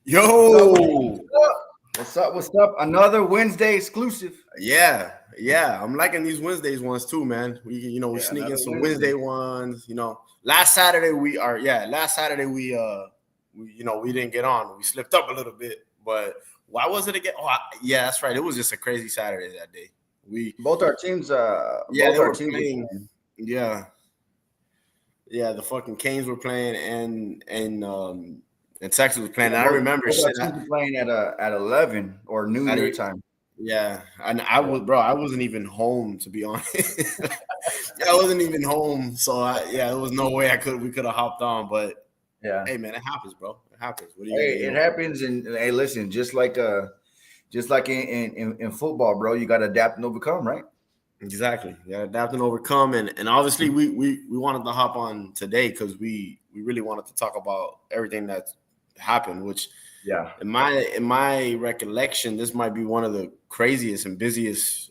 Yo, What's up? What's up? Another Wednesday exclusive. yeah. I'm liking these Wednesdays ones too, man. We sneak in some Wednesday ones. Last Saturday we didn't get on. We slipped up a little bit, but why was it again? Yeah, that's right. It was just a crazy Saturday that day. Both our teams. They both our were teams playing. Yeah, the fucking Canes were playing, and Texas was playing. I remember both our teams were playing at 11 or noon their time. Yeah, and I wasn't even home, to be honest. I wasn't even home, so there was no way we could have hopped on. But yeah, hey, man, it happens, bro. It happens. It happens, and hey, listen, just like in football, bro, you got to adapt and overcome, right? Exactly. Yeah, adapt and overcome, and obviously we wanted to hop on today because we really wanted to talk about everything that's happened, which. Yeah. In my recollection, this might be one of the craziest and busiest. It's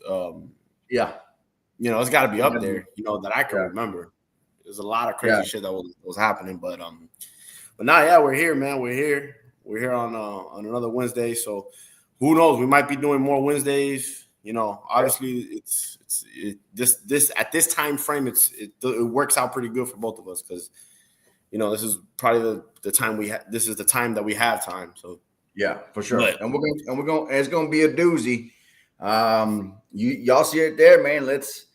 got to be up there. That I can remember. There's a lot of crazy shit that was happening, but now, we're here, man. We're here. We're here on another Wednesday. So who knows? We might be doing more Wednesdays. Obviously, this at this time frame, it works out pretty good for both of us because. This is probably the time this is the time that we have time. So yeah, for sure. And we're going it's gonna be a doozy. Y'all see it there, man. Let's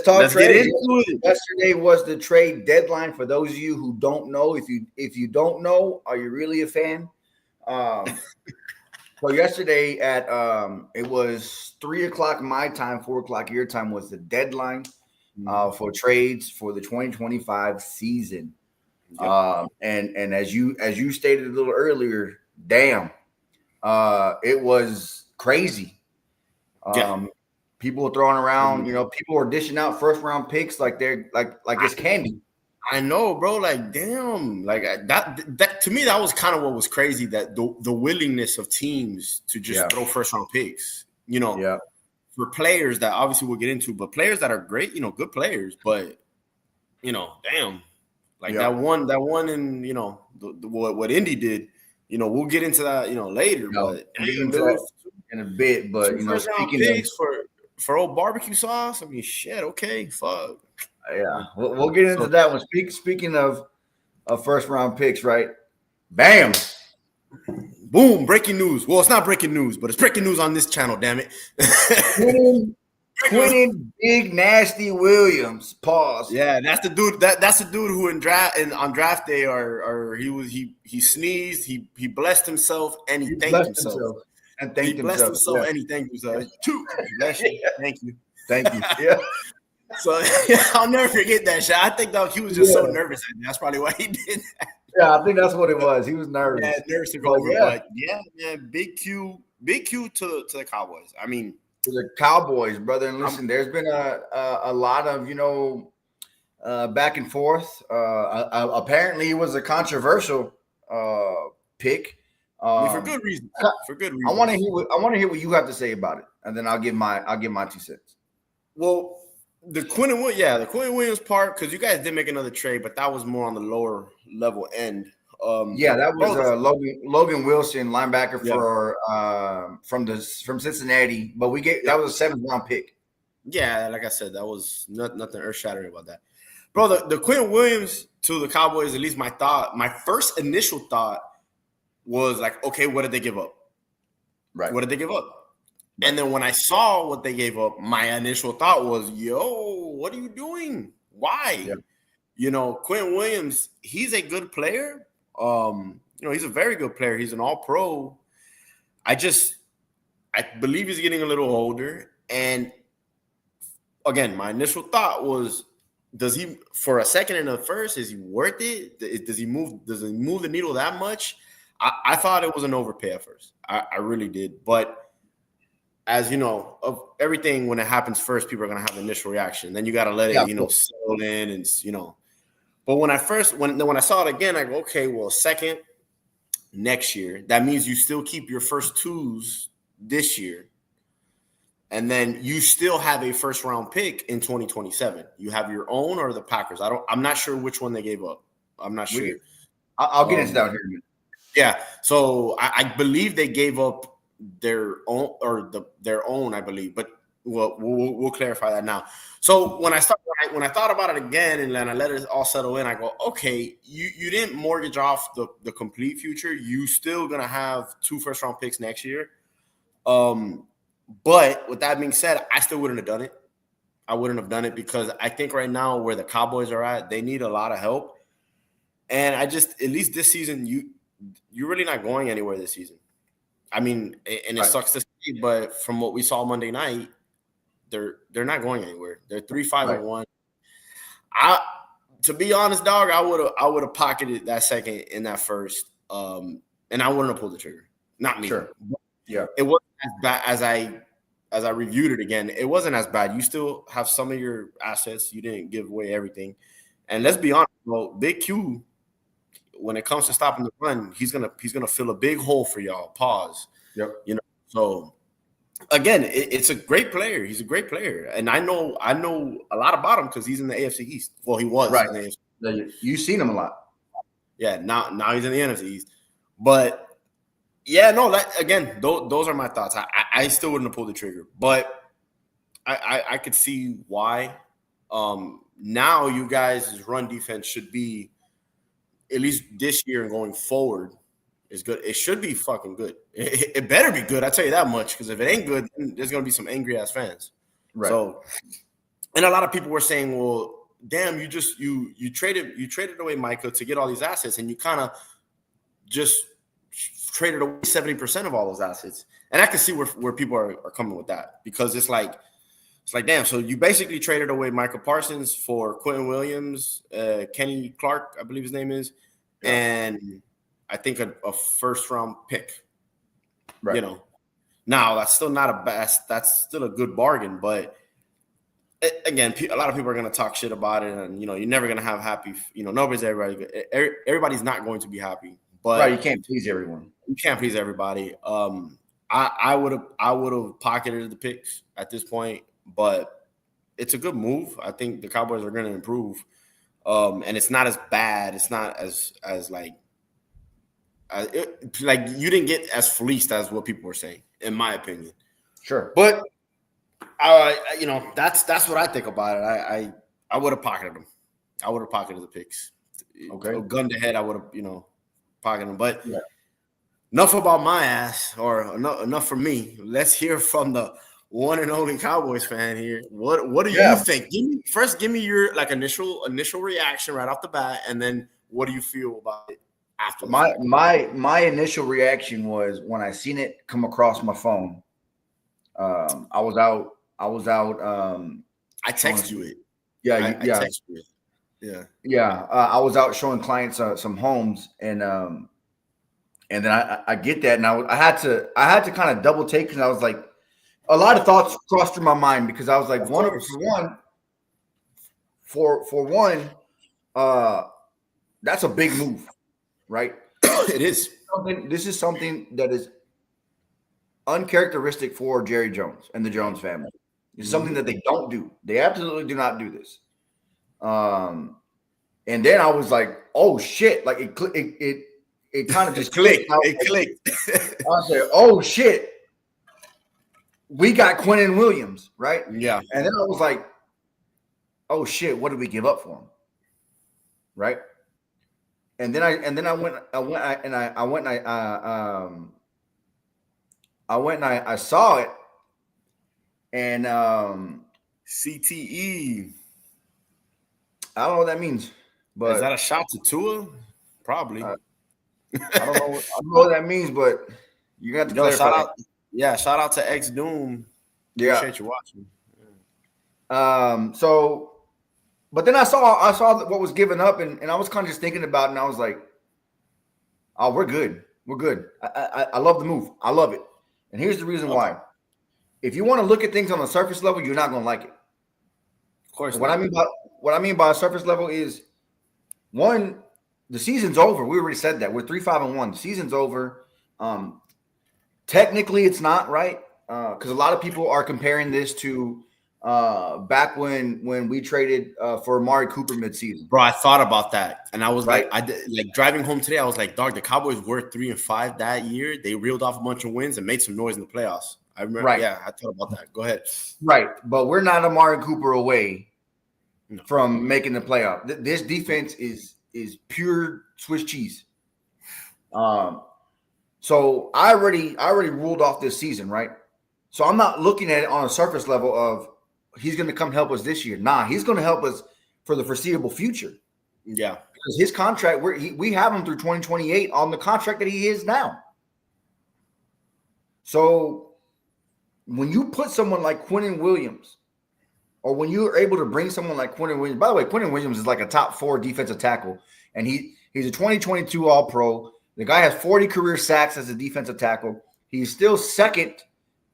talk trade. Get into it. Yesterday was the trade deadline. For those of you who don't know, if you don't know, are you really a fan? So yesterday it was 3:00 my time, 4:00 your time was the deadline for trades for the 2025 season. Yep. And as you stated a little earlier, damn, it was crazy. People were throwing around, people were dishing out first round picks like they're like it's candy. I know, bro. Like, damn, like that to me, that was kind of what was crazy. That the willingness of teams to just throw first round picks, for players that obviously we'll get into, but players that are great, good players, but damn. Like that one in what Indy did, we'll get into that later. But in a bit. But first round picks for old barbecue sauce. I mean, shit. Okay, fuck. Yeah, we'll get into that one. Speaking of first round picks, right? Bam, boom! Breaking news. Well, it's not breaking news, but it's breaking news on this channel. Damn it. Quentin Big Nasty Williams. Pause. Yeah, that's the dude. That's the dude who on draft day, or he sneezed. He blessed himself and he thanked himself. And thanked blessed himself and he thanked himself. Thank you. Yeah. So I'll never forget that shit. I think he was just so nervous. That's probably why he did that. Yeah, I think that's what it was. He was nervous. Yeah, nervous to go over. But big Q to the Cowboys. I mean. To the Cowboys, brother. And listen, there's been a lot of back and forth. Apparently, it was a controversial pick for good reason. I want to hear what you have to say about it, and then I'll give my 2 cents. Well, the Quentin Williams part, because you guys did make another trade, but that was more on the lower level end. That was Logan Wilson, linebacker from Cincinnati, but that was a 7th round pick. Yeah, like I said, that was nothing earth shattering about that, bro. The Quentin Williams to the Cowboys, at least my first initial thought was like, okay, what did they give up? Right. What did they give up? Right. And then when I saw what they gave up, my initial thought was, yo, what are you doing? Why? Yeah. Quentin Williams, he's a good player. He's a very good player. He's an all-pro. I believe he's getting a little older. And again, my initial thought was, does he for a second and a first? Is he worth it? Does he move? Does he move the needle that much? I thought it was an overpay at first. I really did, but as you know, of everything when it happens first, people are gonna have the initial reaction. Then you got to let it, settle in, and But when I saw it again, I go, okay, well, second next year, that means you still keep your first twos this year, and then you still have a first round pick in 2027. You have your own or the Packers. I'm not sure which one they gave up. I'm not sure. I'll get into that here. Yeah, so I believe they gave up their own their own, I believe, but we'll clarify that now. So when I thought about it again and then I let it all settle in, I go, okay, you didn't mortgage off the complete future. You still gonna have 2 first round picks next year. But with that being said, I still wouldn't have done it. I wouldn't have done it because I think right now where the Cowboys are at, they need a lot of help. And at least this season, you're really not going anywhere this season. I mean, and it sucks to see, but from what we saw Monday night, they're not going anywhere. They're 3-5-1. To be honest, dog, I would have pocketed that second in that first, and I wouldn't have pulled the trigger. Not me. Sure. Yeah. It wasn't as bad as I reviewed it again. It wasn't as bad. You still have some of your assets. You didn't give away everything. And let's be honest, well, Big Q, when it comes to stopping the run, he's gonna fill a big hole for y'all. Pause. Yep. So again, it's a great player. He's a great player, and I know a lot about him because he's in the AFC East. Well, he was right. In the AFC. You've seen him a lot. Yeah. Now he's in the NFC East. But yeah, no. Again, those are my thoughts. I still wouldn't have pulled the trigger, but I could see why. Now you guys' run defense should be, at least this year and going forward, is good. It should be fucking good. It better be good. I tell you that much. Because if it ain't good, then there's gonna be some angry ass fans. Right. So, and a lot of people were saying, "Well, damn, you traded away Micah to get all these assets, and you kind of just traded away 70% of all those assets." And I can see where people are coming with that, because it's like, damn. So you basically traded away Michael Parsons for Quentin Williams, Kenny Clark, I believe his name is, and I think a first round pick. Right. Now that's still not a bad. That's still a good bargain, but again, a lot of people are going to talk shit about it, and you're never going to have happy. Everybody's not going to be happy, but right, you can't please everyone. You can't please everybody. I would have pocketed the picks at this point. But it's a good move. I think the Cowboys are going to improve, and it's not as bad. It's not as like you didn't get as fleeced as what people were saying, in my opinion. Sure, but that's what I think about it. I would have pocketed them. I would have pocketed the picks. Okay, gun to head, I would have pocketed them. But enough about my ass, or enough for me. Let's hear from the one and only Cowboys fan here. What do you think? Give me your initial reaction right off the bat, and then what do you feel about it after? My initial reaction was when I seen it come across my phone. I was out. I texted you it. Yeah, I texted you it. Yeah. I was out showing clients some homes, and then I get that, and I had to kind of double take, because I was like, a lot of thoughts crossed through my mind, because I was like, for one, that's a big move, right? It is. This is something that is uncharacteristic for Jerry Jones and the Jones family. It's something that they don't do. They absolutely do not do this. And then I was like, oh shit! Like it kind of just clicked. It clicked. I said, oh shit. We got Quentin Williams, right? Yeah. And then I was like, oh shit, what did we give up for him? Right? And then I saw it, and CTE. I don't know what that means, but is that a shot to Tua? Probably. I don't know what that means, but you got to clarify. Shout out to X Doom. Yeah. Appreciate you watching. So But then I saw what was given up, and I was kind of just thinking about it, and I was like, oh, we're good. We're good. I love the move. I love it. And here's the reason why. If you want to look at things on the surface level, you're not going to like it. Of course. What I mean by surface level is, one, the season's over. We already said that. We're 3-5-1. The season's over. Technically, it's not, right? Because a lot of people are comparing this to back when we traded for Amari Cooper midseason. Bro, I thought about that, and I was like, driving home today. I was like, dog, the Cowboys were 3-5 that year. They reeled off a bunch of wins and made some noise in the playoffs. I remember. Right. Yeah, I thought about that. Go ahead. Right, but we're not Amari Cooper away from making the playoff. This defense is pure Swiss cheese. So I already ruled off this season, right? So I'm not looking at it on a surface level of he's going to come help us this year. Nah, he's going to help us for the foreseeable future. Yeah, because his contract, we have him through 2028 on the contract that he is now. So when you put someone like Quinnen Williams, or when you're able to bring someone like Quinnen Williams, by the way, Quinnen Williams is like a top 4 defensive tackle, and he's a 2022 All-Pro. The guy has 40 career sacks as a defensive tackle. He's still second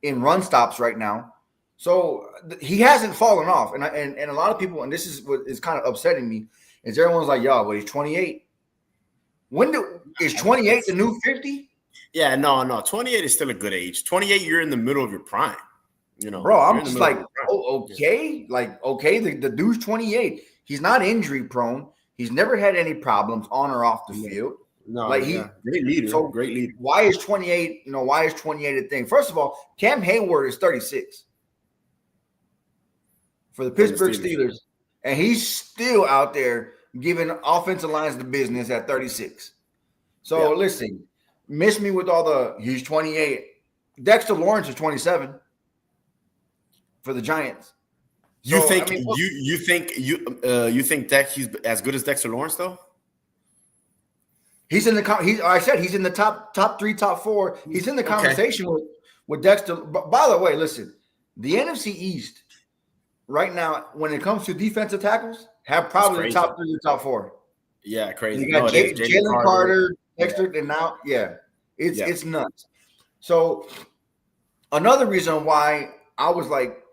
in run stops right now. So he hasn't fallen off. And a lot of people, and this is what is kind of upsetting me, is everyone's like, yo, but he's 28. Is 28 the new 50? Yeah, no. 28 is still a good age. 28, you're in the middle of your prime. You know, bro, I'm just like, oh, okay. Yeah. Like, okay, the dude's 28. He's not injury prone. He's never had any problems on or off the field. No, like great leader. So great leader. Why is 28? Why is 28 a thing? First of all, Cam Hayward is 36 for the Pittsburgh Steelers, and he's still out there giving offensive lines the business at 36. So listen, miss me with all he's 28. Dexter Lawrence is 27 for the Giants. You think Dex he's as good as Dexter Lawrence though? He's in the I said he's in the top 3, top 4. He's in the conversation with Dexter. But by the way, listen, the NFC East right now, when it comes to defensive tackles, have probably the top 3 or top 4. Yeah, crazy. You got Jalen Carter, Dexter, and now, it's nuts. So another reason why I was like,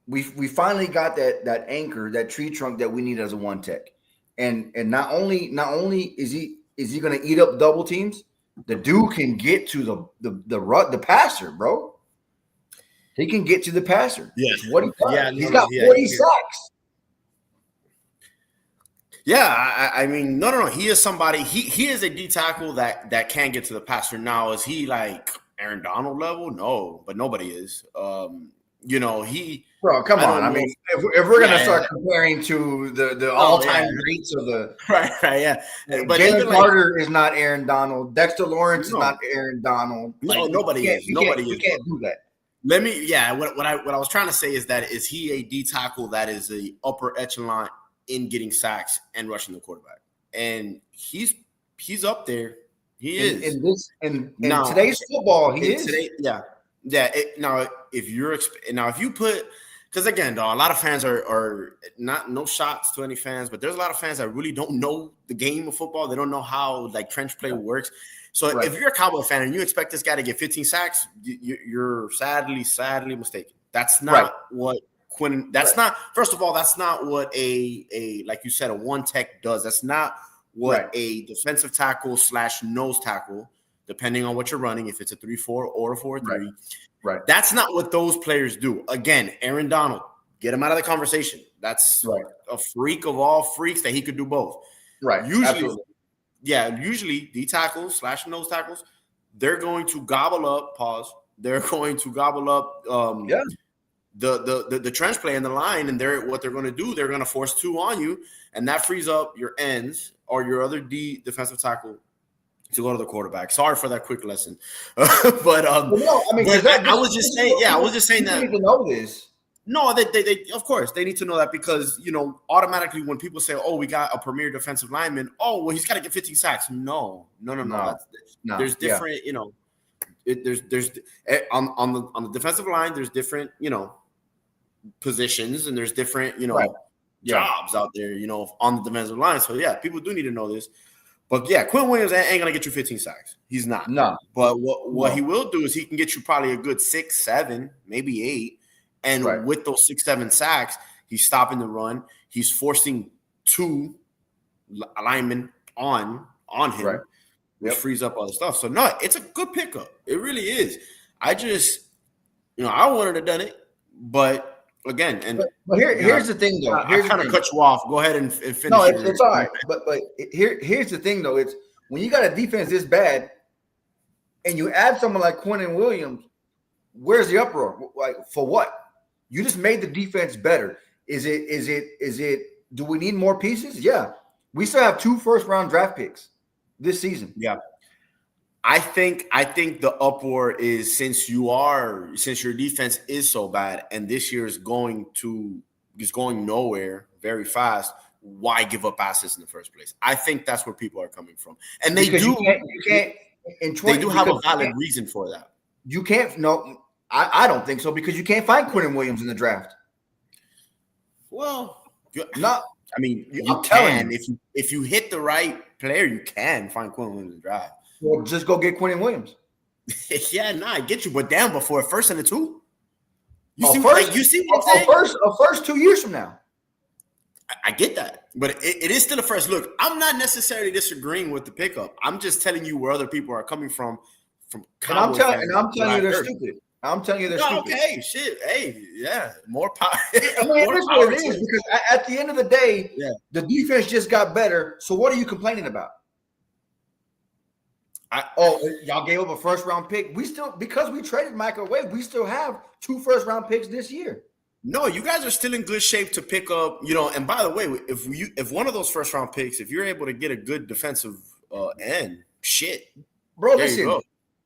we finally got that anchor, that tree trunk that we need as a one tech, and not only is he going to eat up double teams, the dude can get to the passer, bro. He can get to the passer. Yeah, what he does. Yeah, he's got 40 sacks. Yeah, I mean, no. He is somebody. He is a D tackle that can get to the passer. Now, is he like Aaron Donald level? No, but nobody is. Bro, come on. I mean, if we're gonna start comparing to the all-time greats of the but Jalen Carter is not Aaron Donald. Dexter Lawrence is not Aaron Donald. No, nobody is. Nobody is. You can't do that. What I was trying to say is that is he a D tackle that is the upper echelon in getting sacks and rushing the quarterback, and he's up there. He is in today's football. He is. Now if you put, because again, though, a lot of fans are not, no shots to any fans, but there's a lot of fans that really don't know the game of football. They don't know how like trench play works. So if you're a Cowboy fan and you expect this guy to get 15 sacks, you're sadly mistaken. That's not what Quinn. That's not. First of all, that's not what a like you said, a one tech does. That's not what a defensive tackle / nose tackle, depending on what you're running, if it's a 3-4 or a 4-3. Right. That's not what those players do. Again, Aaron Donald, get him out of the conversation. That's a freak of all freaks that he could do both. Right. Usually D tackles / nose tackles, they're going to gobble up. They're going to gobble up. The trench play in the line, and what they're going to do, they're going to force 2 on you, and that frees up your ends or your other defensive tackle to go to the quarterback. Sorry for that quick lesson, but I was just saying that. You need to know this. No, they of course they need to know that, because automatically when people say, "Oh, we got a premier defensive lineman," oh, well, he's got to get 15 sacks. No. There's different, there's on the defensive line, there's different, positions, and there's different, jobs out there, on the defensive line. So, yeah, people do need to know this. But, yeah, Quinn Williams ain't going to get you 15 sacks. He's not. No. But what he will do is he can get you probably a good 6, 7, maybe 8. And with those 6, 7 sacks, he's stopping the run. He's forcing 2 linemen on him, which frees up other stuff. So, no, it's a good pickup. It really is. I just, I wanted to have done it. But, again, but here's the thing, though. I kind of cut you off. Go ahead and finish. No, it's all right. But here's the thing, though. It's when you got a defense this bad and you add someone like Quinnen Williams, where's the uproar? Like, for what? You just made the defense better. Is it? Do we need more pieces? Yeah. We still have 2 first-round draft picks this season. Yeah. I think the uproar is since your defense is so bad and this year is going nowhere very fast, why give up assets in the first place? I think that's where people are coming from. And they do have a valid reason for that. You can't I don't think so because you can't find Quinnen Williams in the draft. Well, no. I mean, you can. If you hit the right player, you can find Quinnen Williams in the draft. Well, just go get Quinnen Williams. Yeah, I get you. But damn, before a first and a 2? You see what I'm saying? A first 2 years from now. I get that. But it is still a first. Look, I'm not necessarily disagreeing with the pickup. I'm just telling you where other people are coming from and I'm telling you they're stupid. I'm telling you they're stupid. Okay, shit. Hey, yeah, more power. I mean, it is what it is because at the end of the day, the defense just got better. So what are you complaining about? Y'all gave up a first-round pick. We still, because we traded Michael away, we still have 2 first-round picks this year. No, you guys are still in good shape to pick up, and by the way, if one of those first-round picks, if you're able to get a good defensive end, shit. Bro, listen.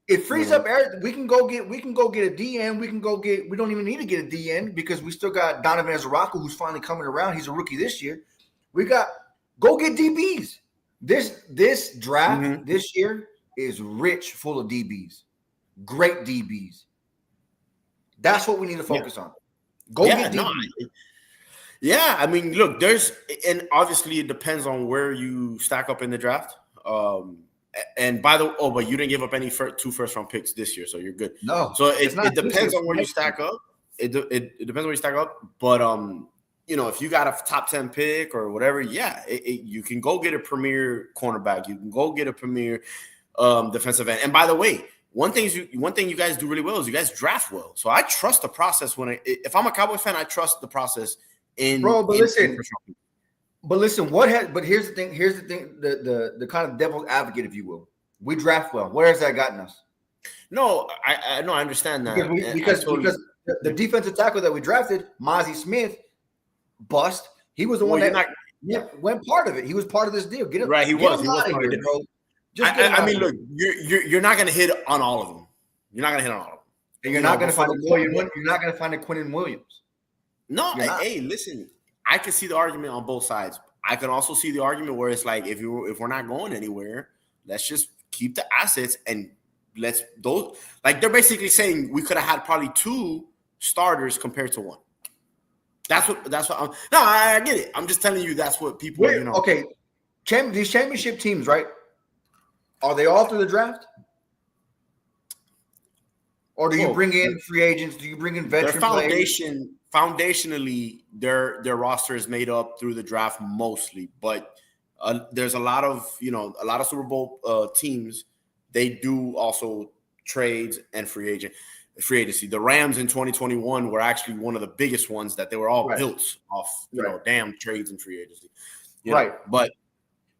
It frees up air. We can go get a DN. We don't even need to get a DN because we still got Donovan Ezraku, who's finally coming around. He's a rookie this year. Go get DBs. This draft this year is rich, full of DBs. Great DBs. That's what we need to focus on. Get DBs. I mean, look, and obviously it depends on where you stack up in the draft. And but you didn't give up any 2 first-round picks this year, so you're good. No. So it depends on where you stack up. It depends on where you stack up. But if you got a top 10 pick or whatever, you can go get a premier cornerback. You can go get a premier defensive end. And by the way, one thing you guys do really well is you guys draft well. So I trust the process if I'm a Cowboys fan, I trust the process in. Bro, but listen. But listen, but here's the thing. Here's the thing. The kind of devil's advocate, if you will. We draft well. Where has that gotten us? No, I understand that because the defensive tackle that we drafted, Mozzie Smith, bust. He was the one that went part of it. He was part of this deal. Get him right. He was part of it, bro. I mean, look, you're not going to hit on all of them. You're not going to hit on all of them. And you're not going to find a Quinnen Williams. No, hey, listen. I can see the argument on both sides. I can also see the argument where it's like if we're not going anywhere, let's just keep the assets and they're basically saying we could have had probably 2 starters compared to 1. That's what I get it. I'm just telling you that's what people Okay. These championship teams, right? Are they all through the draft? Or do you bring in free agents? Do you bring in veteran players? Foundationally, their roster is made up through the draft mostly, but there's a lot of Super Bowl teams. They do also trades and free agency. The Rams in 2021 were actually one of the biggest ones that they were all built off damn trades and free agency. But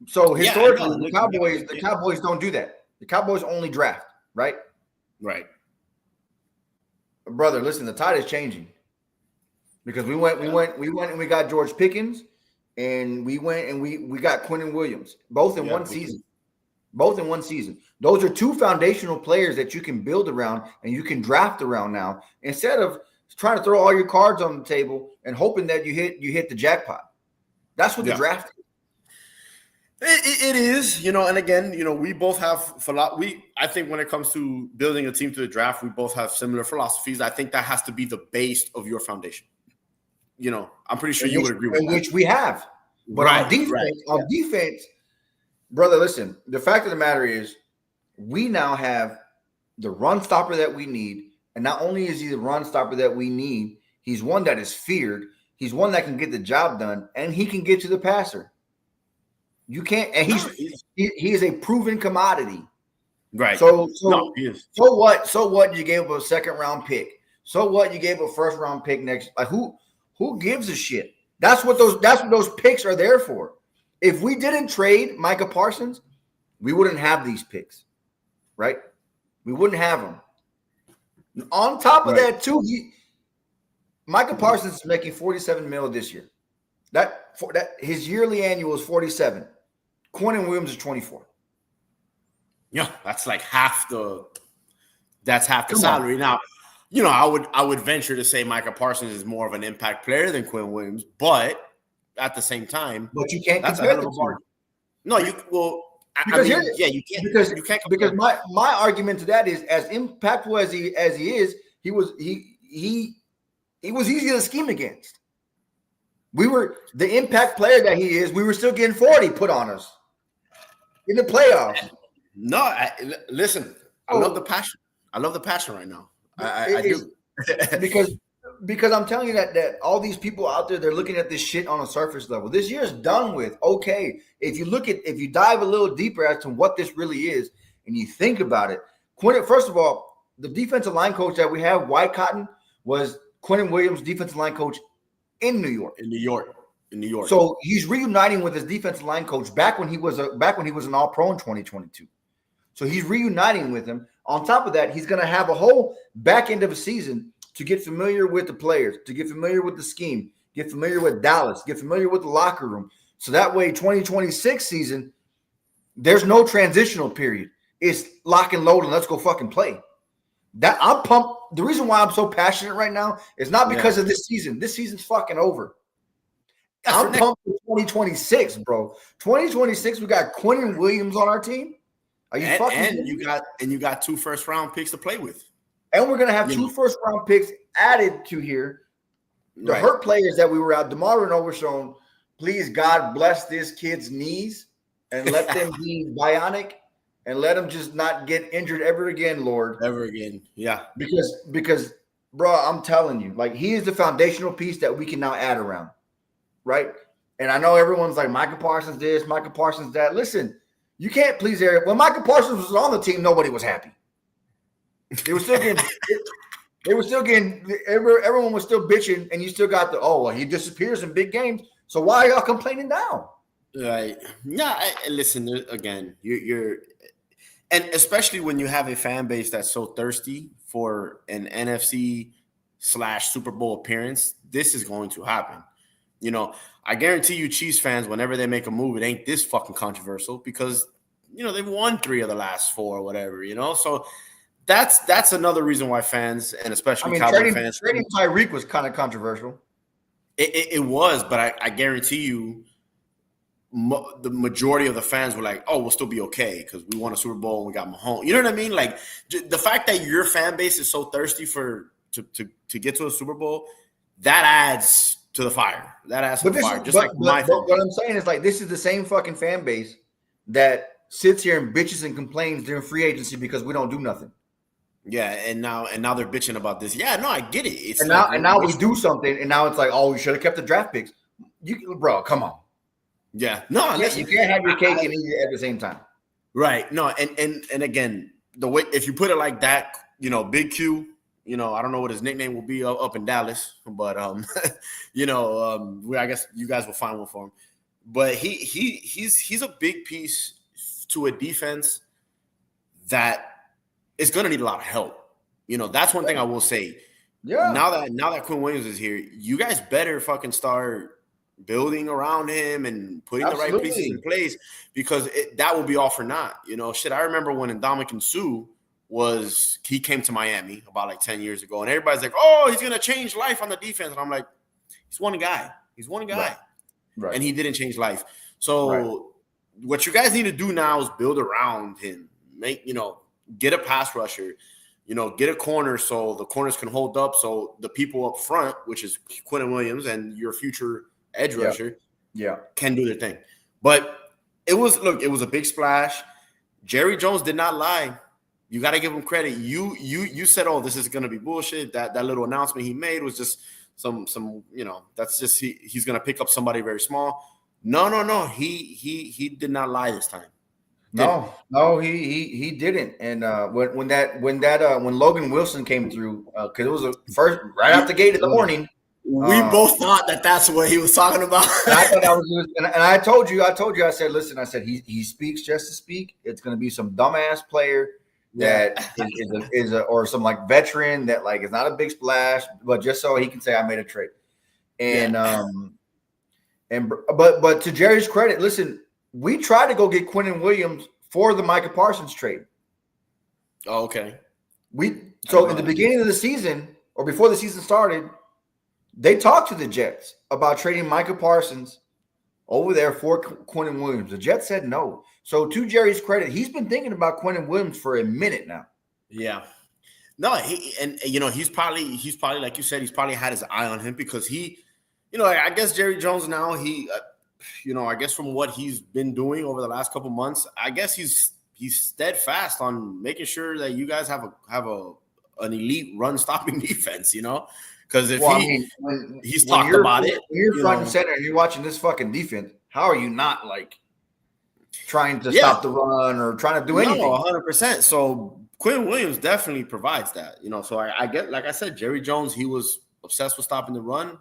so historically, the Cowboys don't do that. The Cowboys only draft, right? Right. Brother, listen, the tide is changing. Because we went and we got George Pickens, and we went and we got Quinnen Williams, both in one season. Both in one season. Those are 2 foundational players that you can build around and you can draft around now, instead of trying to throw all your cards on the table and hoping that you hit the jackpot. That's what the draft is. It is, and again, we both have I think when it comes to building a team to the draft, we both have similar philosophies. I think that has to be the base of your foundation. I'm pretty sure you would agree with that. Which we have. But on defense, brother, listen, the fact of the matter is we now have the run stopper that we need. And not only is he the run stopper that we need, he's one that is feared. He's one that can get the job done, and he can get to the passer. You can't, and he is a proven commodity. Right. So what? So what? You gave up a second-round pick. So what? You gave up a first-round pick next. Like who gives a shit? That's what those picks are there for. If we didn't trade Micah Parsons, we wouldn't have these picks, right? We wouldn't have them. On top of that, too, Micah Parsons is making $47 million this year. That his yearly annual is $47. Quinnen Williams is $24. Yeah, that's like half the salary. Now, I would venture to say Micah Parsons is more of an impact player than Quinnen Williams, but at the same time, you can't compare the two. No, you can't because my argument to that is as impactful as he is, he was easy to scheme against. We were the impact player that he is. We were still getting 40 put on us in the playoffs. No, listen. I love the passion. I love the passion right now. I do because I'm telling you that all these people out there, they're looking at this shit on a surface level. This year's done with. Okay, if you dive a little deeper as to what this really is, and you think about it, first of all, the defensive line coach that we have, White Cotton, was Quinnen Williams' defensive line coach in New York. In New York. So he's reuniting with his defensive line coach back when he was an All-Pro in 2022. So he's reuniting with him. On top of that, he's going to have a whole back end of a season to get familiar with the players, to get familiar with the scheme, get familiar with Dallas, get familiar with the locker room. So that way, 2026 season, there's no transitional period. It's lock and load and let's go fucking play. That I'm pumped. The reason why I'm so passionate right now is not because of this season. This season's fucking over. I'm pumped for 2026, bro. 2026, we got Quinnen Williams on our team. Are you fucking? You got 2 first-round picks to play with, and we're gonna have 2 first-round picks added to here. The hurt players that we were out, DeMar Renault was shown. Please, God bless this kid's knees and let them be bionic and let him just not get injured ever again, Lord. Ever again, yeah. Because, bro, I'm telling you, like he is the foundational piece that we can now add around, right? And I know everyone's like Micah Parsons this, Micah Parsons that. Listen. You can't please Eric. When Micah Parsons was on the team, nobody was happy. They were still getting. Everyone was still bitching, and you still got he disappears in big games. So why are y'all complaining now? Right. Yeah. Listen. Again, you're, and especially when you have a fan base that's so thirsty for an NFC / Super Bowl appearance, this is going to happen. I guarantee you Chiefs fans, whenever they make a move, it ain't this fucking controversial because, they've won 3 of the last 4 or whatever, So that's another reason why fans, and especially Cowboy fans. Trading Tyreek was kind of controversial. It was, but I guarantee you the majority of the fans were like, oh, we'll still be okay because we won a Super Bowl and we got Mahomes. You know what I mean? Like the fact that your fan base is so thirsty to get to a Super Bowl, that adds to the fire. That adds to the fire. But what I'm saying is like this is the same fucking fan base that sits here and bitches and complains during free agency because we don't do nothing. Yeah, and now they're bitching about this. Yeah, no, I get it. Now we do something, and now it's like, oh, we should have kept the draft picks. Bro, come on. Yeah, no, you can't have your cake and eat it at the same time. Right. No, and again, the way if you put it like that, Big Q. I don't know what his nickname will be up in Dallas, but I guess you guys will find one for him. But he's a big piece to a defense that is going to need a lot of help. That's one thing I will say. Yeah. Now that Quinnen Williams is here, you guys better fucking start building around him and putting the right pieces in place because that will be all for naught. I remember when Ndamukong Suh he came to Miami about like 10 years ago, and everybody's like, oh, he's going to change life on the defense. And I'm like, he's one guy. Right. And he didn't change life. So what you guys need to do now is build around him, get a pass rusher, get a corner so the corners can hold up, so the people up front, which is Quinnen Williams and your future edge rusher, can do their thing. But it was a big splash. Jerry Jones did not lie. You got to give him credit. You said, "Oh, this is going to be bullshit." That little announcement he made was just some that's just he's going to pick up somebody very small. No. He did not lie this time. No, he didn't. And when Logan Wilson came through, because it was the first right out the gate in the morning. We both thought that's what he was talking about. I thought that was, and I told you, I said, listen, I said he speaks just to speak. It's going to be some dumbass player that is or some like veteran that like is not a big splash, but just so he can say I made a trade. And but to Jerry's credit, listen, we tried to go get Quinnen Williams for the Micah Parsons trade. Oh, okay. In the beginning of the season or before the season started, they talked to the Jets about trading Micah Parsons over there for Quinnen Williams. The Jets said no. So to Jerry's credit, he's been thinking about Quinnen Williams for a minute now. Yeah. No, he's probably like you said, he's probably had his eye on him because I guess Jerry Jones now, I guess from what he's been doing over the last couple months, I guess he's steadfast on making sure that you guys have an elite run stopping defense, because if he's talked about it. When you're front and center and you're watching this fucking defense, how are you not like trying to stop the run or trying to do anything? No, 100%. So Quinnen Williams definitely provides that, So I get, like I said, Jerry Jones, he was obsessed with stopping the run,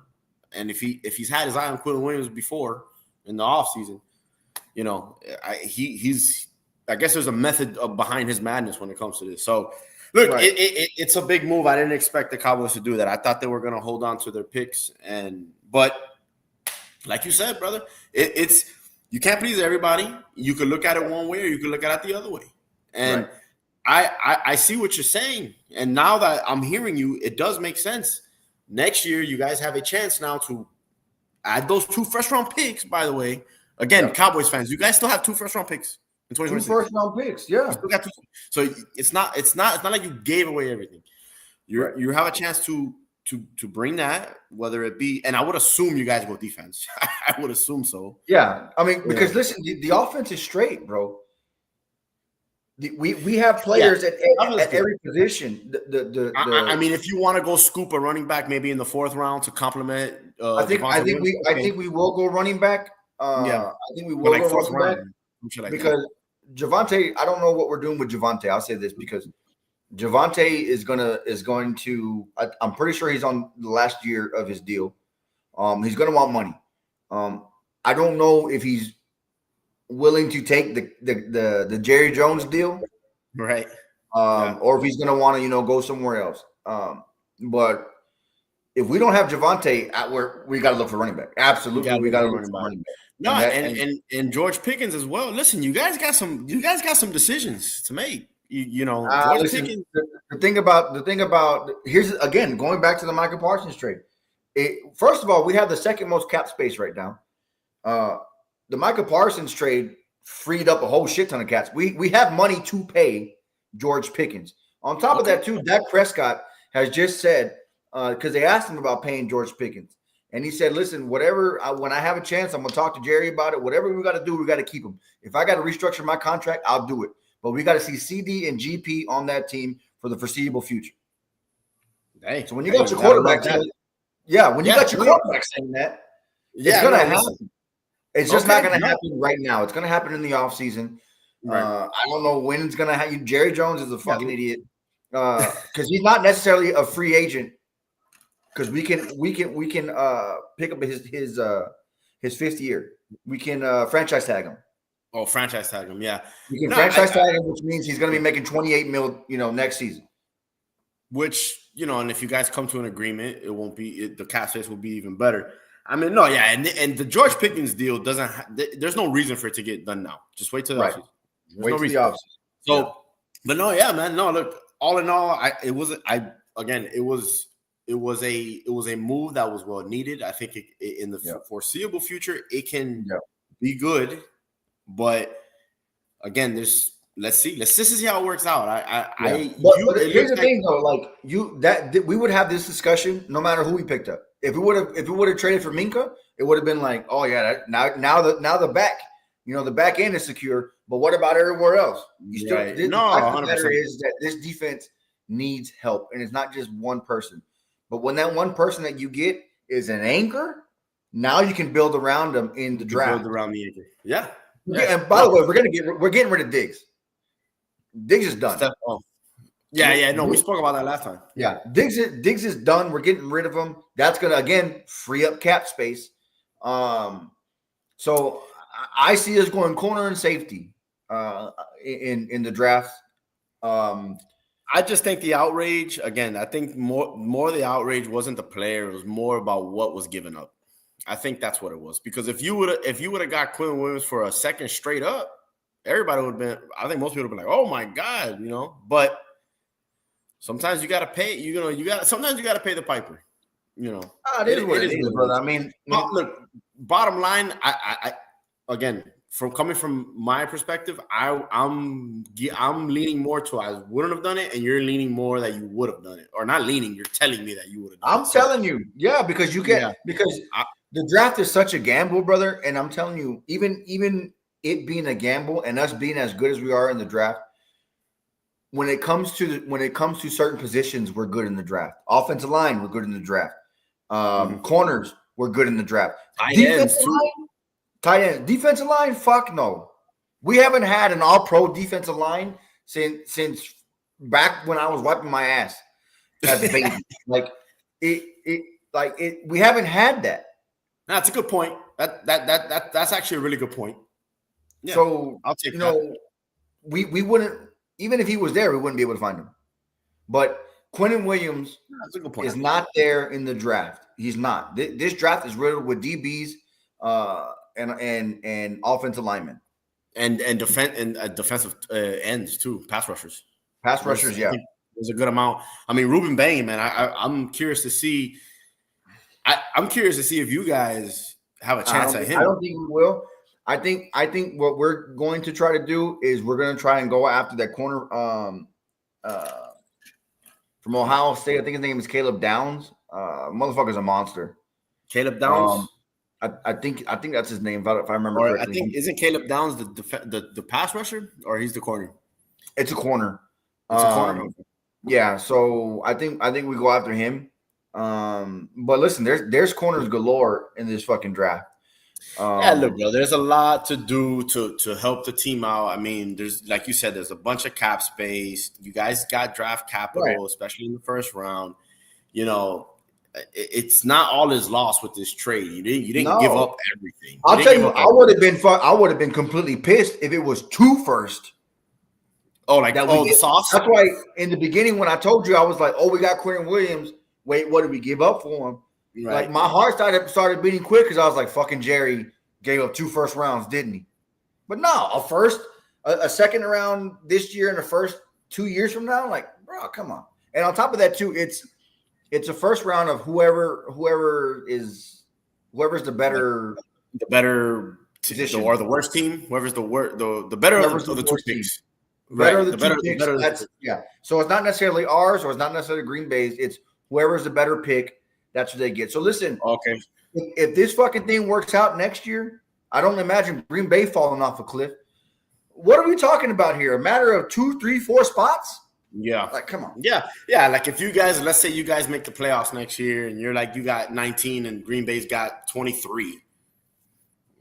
and if he's had his eye on Quinnen Williams before in the offseason, I guess there's a method behind his madness when it comes to this. So. Look, it's a big move. I didn't expect the Cowboys to do that. I thought they were going to hold on to their picks, but like you said, brother, it's you can't please everybody. You could look at it one way, or you could look at it the other way. And I see what you're saying, and now that I'm hearing you, it does make sense. Next year, you guys have a chance now to add those 2 first-round picks. By the way, again, Cowboys fans, you guys still have 2 first-round picks. 2 first-round picks, yeah. So it's not like you gave away everything. You have a chance to bring that, whether it be, and I would assume you guys go defense. I would assume so. Yeah, I mean, because listen, the offense is straight, bro. We have players at every position. I mean, if you want to go scoop a running back, maybe in the 4th round to complement. I think we will go running back. I think we will go running back. Because Javonte, I don't know what we're doing with Javonte. I'll say this because Javonte is going to. I'm pretty sure he's on the last year of his deal. He's going to want money. I don't know if he's willing to take the Jerry Jones deal, right? Or if he's going to want to go somewhere else. But if we don't have Javonte, we got to look for running back. Absolutely, we got to look for running back. No, and George Pickens as well. Listen, you guys got some decisions to make. George Pickens. The thing about here's again going back to the Micah Parsons trade. First of all, we have the second most cap space right now. The Micah Parsons trade freed up a whole shit ton of caps. We have money to pay George Pickens. On top of that, too, Dak Prescott has just said because they asked him about paying George Pickens. And he said, listen, when I have a chance, I'm going to talk to Jerry about it. Whatever we got to do, we got to keep him. If I got to restructure my contract, I'll do it. But we got to see CD and GP on that team for the foreseeable future. Dang. So when you got your quarterback saying that, it's going to happen. It's just not going to happen right now. It's going to happen in the offseason. Right. I don't know when it's going to happen. Jerry Jones is a fucking idiot because he's not necessarily a free agent. Because we can pick up his 5th year. We can franchise tag him. Oh, franchise tag him, yeah. We can franchise tag him, which means he's going to be making $28 million, next season. Which and if you guys come to an agreement, it won't be the cap space will be even better. I mean, no, yeah, and the George Pickens deal doesn't. There's no reason for it to get done now. Just wait till the offseason. Wait till the offseason. So, but no, yeah, man, no. Look, all in all, it was a move that was well needed. I think in the foreseeable future, it can be good. But again, let's see. Let's just see how it works out. But here's the thing, though. Like we would have this discussion no matter who we picked up. If we would have traded for Minka, it would have been like, oh yeah, now the back, the back end is secure. But what about everywhere else? The fact of the matter is that this defense needs help, and it's not just one person. But when that one person that you get is an anchor, now you can build around them in the draft. Build around the anchor. Yeah. And by the way, we're getting rid of Diggs. Diggs is done. No, we spoke about that last time. Yeah, Diggs is done. We're getting rid of him. That's gonna again free up cap space. So I see us going corner and safety in the draft. I just think the outrage again. I think more the outrage wasn't the player; it was more about what was given up. I think that's what it was. Because if you would have got Quinn Williams for a second straight up, everybody would have been. I think most people would have been like, "Oh my god," But sometimes you got to pay. Sometimes you got to pay the piper. It is what it is, brother. I mean, look. Bottom line, I again. Coming from my perspective, I'm leaning more to I wouldn't have done it, and you're leaning more that you would have done it, or not leaning. You're telling me that you would have done it. I'm telling you, yeah, because the draft is such a gamble, brother, and I'm telling you, even it being a gamble and us being as good as we are in the draft, when it comes to certain positions, we're good in the draft. Offensive line, we're good in the draft. Corners, we're good in the draft. Tight end, defensive line, fuck no. We haven't had an all-pro defensive line since back when I was wiping my ass as a baby. We haven't had that. That's a good point. That's actually a really good point. Yeah, so I'll take that. We wouldn't, even if he was there, we wouldn't be able to find him. But Quinnen Williams is not there in the draft. He's not. This draft is riddled with DBs. And offensive linemen and defensive ends too, pass rushers. Yeah, there's a good amount. I mean, Ruben Bain, man. I'm curious to see. I'm curious to see if you guys have a chance at him. I don't think we will. I think what we're going to try to do is we're going to try and go after that corner from Ohio State. I think his name is Caleb Downs. Motherfucker's a monster. Caleb Downs. I think that's his name, if I remember correctly. I think isn't Caleb Downs the pass rusher, or he's the corner? It's a corner. It's a corner. Yeah, so I think we go after him. But listen, there's corners galore in this fucking draft. Look, bro, there's a lot to do to help the team out. I mean, there's, like you said, there's a bunch of cap space. You guys got draft capital, right, especially in the first round. It's not all is lost with this trade. You didn't give up everything. I'll tell you, I would have been completely pissed if it was 2 first. Oh, the sauce. That's why in the beginning when I told you, I was like, "Oh, we got Quinnen Williams. Wait, what did we give up for him?" Right. Like my heart started beating quick because I was like, "Fucking Jerry gave up 2 first rounds, didn't he?" But no, a second round this year, and the first 2 years from now, like, bro, come on. And on top of that, too, it's a first round of whoever's the better position, or the worst team, whoever's the better of the 2 picks. Better of the 2 picks. Yeah. So it's not necessarily ours, or it's not necessarily Green Bay's. It's whoever's the better pick. That's what they get. So listen. Okay. If this fucking thing works out next year, I don't imagine Green Bay falling off a cliff. What are we talking about here? A matter of 2, 3, 4 spots? Yeah. Like, come on. Yeah. Like if let's say you guys make the playoffs next year and you're like, you got 19 and Green Bay's got 23.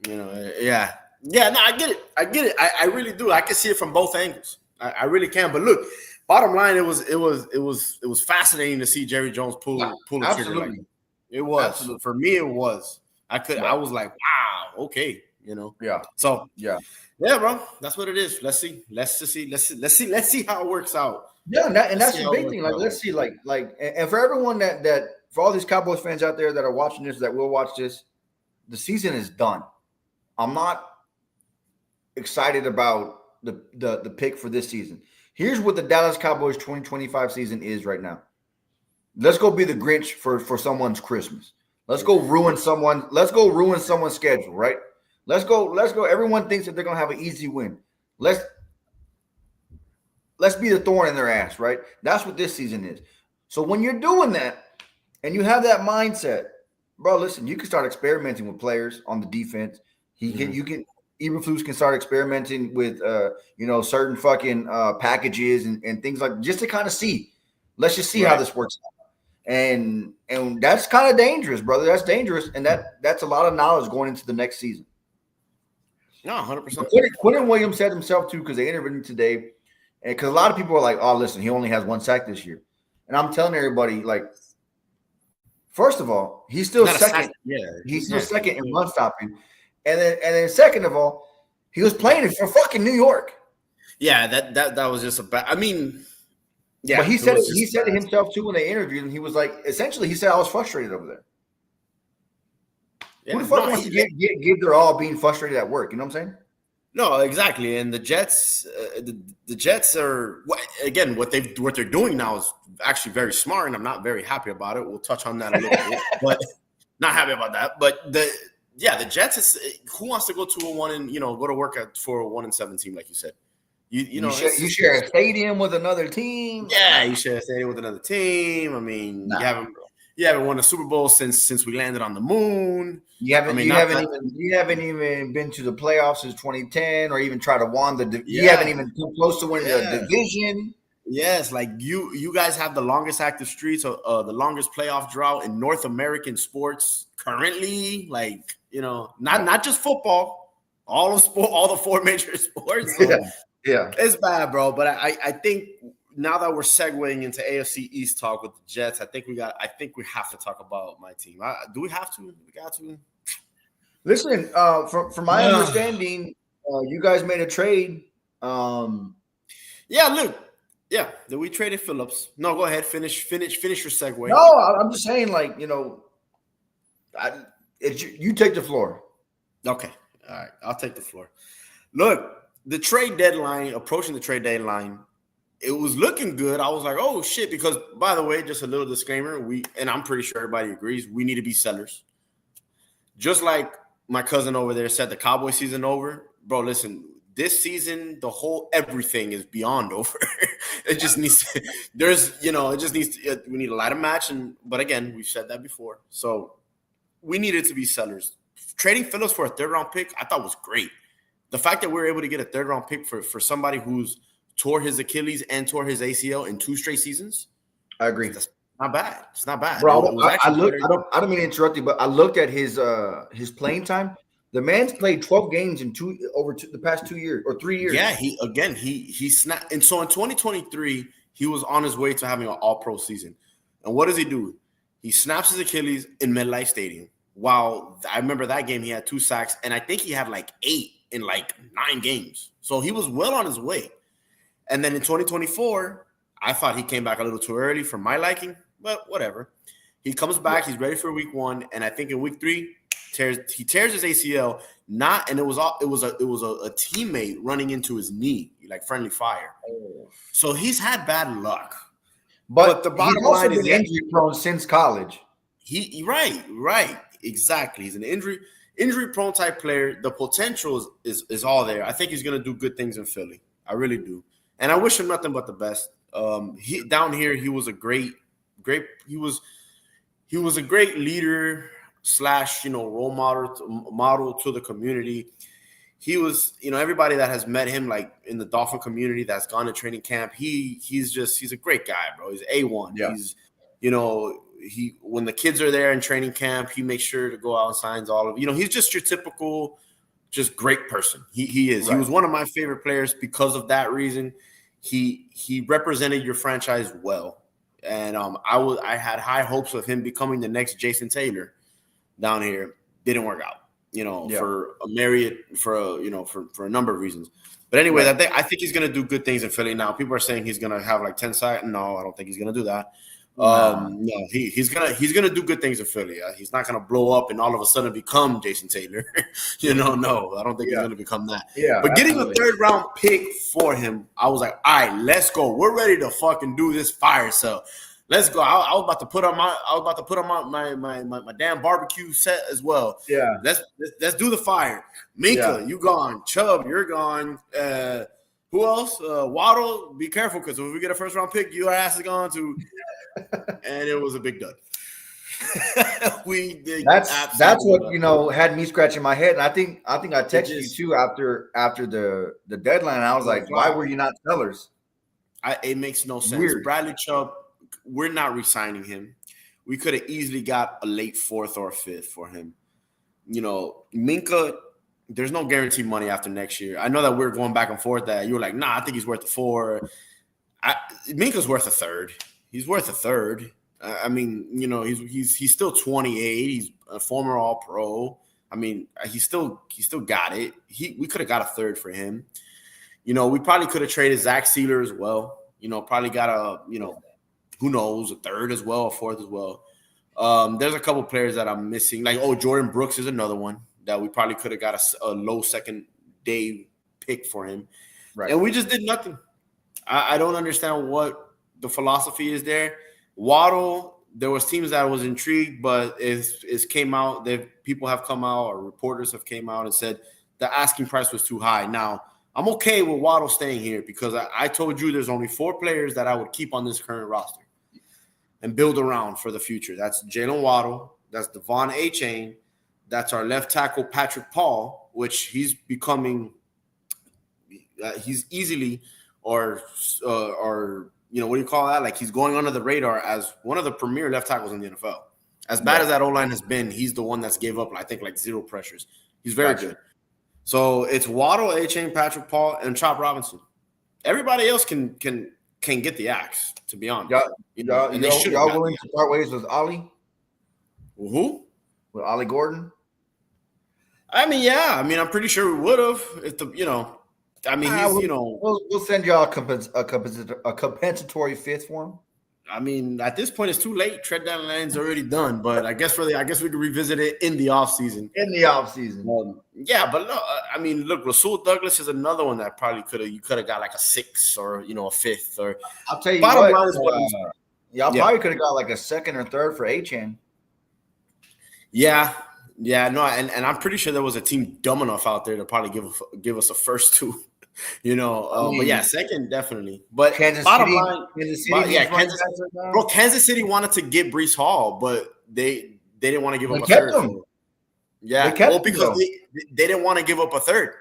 Yeah. Yeah, no, I get it. I really do. I can see it from both angles. I really can. But look, bottom line, it was fascinating to see Jerry Jones pull the trigger. Like it was. Absolutely. For me, it was. I was like, wow, okay, Yeah. So yeah, bro. That's what it is. Let's see how it works out. Yeah, and that's the big thing. Like, let's see, and for everyone that for all these Cowboys fans out there that are watching this, that will watch this, the season is done. I'm not excited about the pick for this season. Here's what the Dallas Cowboys 2025 season is right now. Let's go be the Grinch for someone's Christmas. Let's go ruin someone's schedule, right? Let's go. Everyone thinks that they're gonna have an easy win. let's be the thorn in their ass, right? That's what this season is. So when you're doing that and you have that mindset, bro, listen, you can start experimenting with players on the defense. Eberflus can start experimenting with certain fucking packages and things like, just to kind of see. Let's just see how this works out. And that's kind of dangerous, brother. That's dangerous, and that's a lot of knowledge going into the next season. No, 100%. Quentin Williams said himself too, because they interviewed him today, and because a lot of people are like, "Oh, listen, he only has 1 sack this year," and I'm telling everybody, like, first of all, he's still second. He's still second in run stopping, and then second of all, he was playing it for fucking New York. Yeah, that was just a bad. I mean, yeah, but he said it himself too when they interviewed him. He was like, essentially, he said, "I was frustrated over there." Yeah, who the fuck wants to give their all being frustrated at work? You know what I'm saying? No, exactly. And the Jets, the Jets are again what they're doing now is actually very smart, and I'm not very happy about it. We'll touch on that a little bit, but not happy about that. But the Jets is who wants to go 2-1 and go to work for a 1-7 team, like you said. You share a stadium with another team. Yeah, you share a stadium with another team. I mean, you haven't won a Super Bowl since we landed on the moon. You haven't even been to the playoffs since 2010, or even tried to win you haven't even come close to winning the division. Yes, like you guys have the longest active streaks, the longest playoff drought in North American sports currently. Like, not just football, all the 4 major sports. So yeah, it's bad, bro. But I think now that we're segueing into AFC East talk with the Jets, I think we have to talk about my team. Do we have to? We got to. Listen, from my understanding, you guys made a trade. We traded Phillips. No, go ahead. Finish your segue. No, I'm just saying, like, you take the floor. Okay. All right. I'll take the floor. Look, approaching the trade deadline, it was looking good. I was like, oh, shit, because, by the way, just a little disclaimer, and I'm pretty sure everybody agrees, we need to be sellers. Just like my cousin over there said the Cowboy season over. Bro, listen, this season, everything is beyond over. It just needs to, we need a light of match. But again, we've said that before. So we needed to be sellers. Trading Phillips for a 3rd-round pick, I thought was great. The fact that we were able to get a 3rd-round pick for somebody who's tore his Achilles and tore his ACL in 2 straight seasons. I agree. That's not bad. It's not bad. Bro, I don't mean to interrupt you, but I looked at his playing time. The man's played 12 games in the past 2 years or 3 years. Yeah, he snapped. And so in 2023, he was on his way to having an all-pro season. And what does he do? He snaps his Achilles in MetLife Stadium. Wow, I remember that game. He had 2 sacks, and I think he had like 8 in like 9 games. So he was well on his way. And then in 2024, I thought he came back a little too early for my liking, but whatever. He comes back. He's ready for week 1, and I think in week 3, he tears his ACL. It was a teammate running into his knee, like friendly fire. So he's had bad luck. But the bottom line is injury prone since college. Right, exactly. He's an injury prone type player. The potential is all there. I think he's gonna do good things in Philly. I really do. And I wish him nothing but the best. Down here, he was a great. He was a great leader / role model to the community. He was, everybody that has met him, like in the Dolphin community that's gone to training camp. He's a great guy, bro. He's A1. Yeah. He's, when the kids are there in training camp, he makes sure to go out and signs all of. He's just your typical. Just great person. He is. Right. He was one of my favorite players because of that reason. He represented your franchise well, and I had high hopes of him becoming the next Jason Taylor down here. Didn't work out, for a number of reasons. But anyways, right. I think he's gonna do good things in Philly now. People are saying he's gonna have like 10 sacks. No, I don't think he's gonna do that. No, he's gonna do good things in Philly. He's not gonna blow up and all of a sudden become Jason Taylor. No, I don't think he's gonna become that. Yeah, but getting a 3rd-round pick for him, I was like, all right, let's go. We're ready to fucking do this fire sale. Let's go. I was about to put on my damn barbecue set as well. Yeah, let's do the fire. Minka, you gone. Chubb, you're gone. Who else? Waddle. Be careful because if we get a first round pick, your ass is going to. And it was a big dud. We did. That's what had me scratching my head, and I think I texted you too after the deadline. I was like, why were you not sellers? It makes no sense. Weird. Bradley Chubb, we're not re-signing him. We could have easily got a late 4th or 5th for him. Minka, there's no guaranteed money after next year. I know that we're going back and forth that you were like, nah, I think he's worth a 4. Minka's worth a 3rd. He's worth a 3rd. I mean, he's still 28. He's a former All-Pro. I mean, he still got it. We could have got a 3rd for him. We probably could have traded Zach Sealer as well. Probably got who knows, a 3rd as well, a 4th as well. There's a couple players that I'm missing. Like, Jordan Brooks is another one that we probably could have got a low second day pick for him. Right. And we just did nothing. I don't understand what the philosophy is there. Waddle, there was teams that was intrigued, but it came out that people have come out or reporters have came out and said the asking price was too high. Now, I'm okay with Waddle staying here because I told you there's only 4 players that I would keep on this current roster and build around for the future. That's Jalen Waddle. That's Devon Achane. That's our left tackle, Patrick Paul, which he's becoming he's easily or what do you call that? Like he's going under the radar as one of the premier left tackles in the NFL. As bad as that O-line has been, he's the one that's gave up, I think, like 0 pressures. He's very good. So it's Waddle, Achane, Patrick Paul, and Chop Robinson. Everybody else can get the axe, to be honest. Y'all willing to part ways with Ollie? Who? With Ollie Gordon? I mean, yeah. I mean, I'm pretty sure we would have if we'll send y'all a compensatory 5th for him. I mean, at this point, it's too late. Tread down line's already done. But I guess we could revisit it in the offseason. Yeah, but no, I mean, look, Rasul Douglas is another one that probably you could have got like a 6th or a 5th. Or I'll tell you what, y'all probably could have got like a 2nd or 3rd for Achane. Yeah, no, and I'm pretty sure there was a team dumb enough out there to probably give us a 1st too. But yeah, 2nd definitely. But Kansas City wanted to get Breece Hall, but they didn't want to give up a 3rd. Yeah, because they didn't want to give up a 3rd.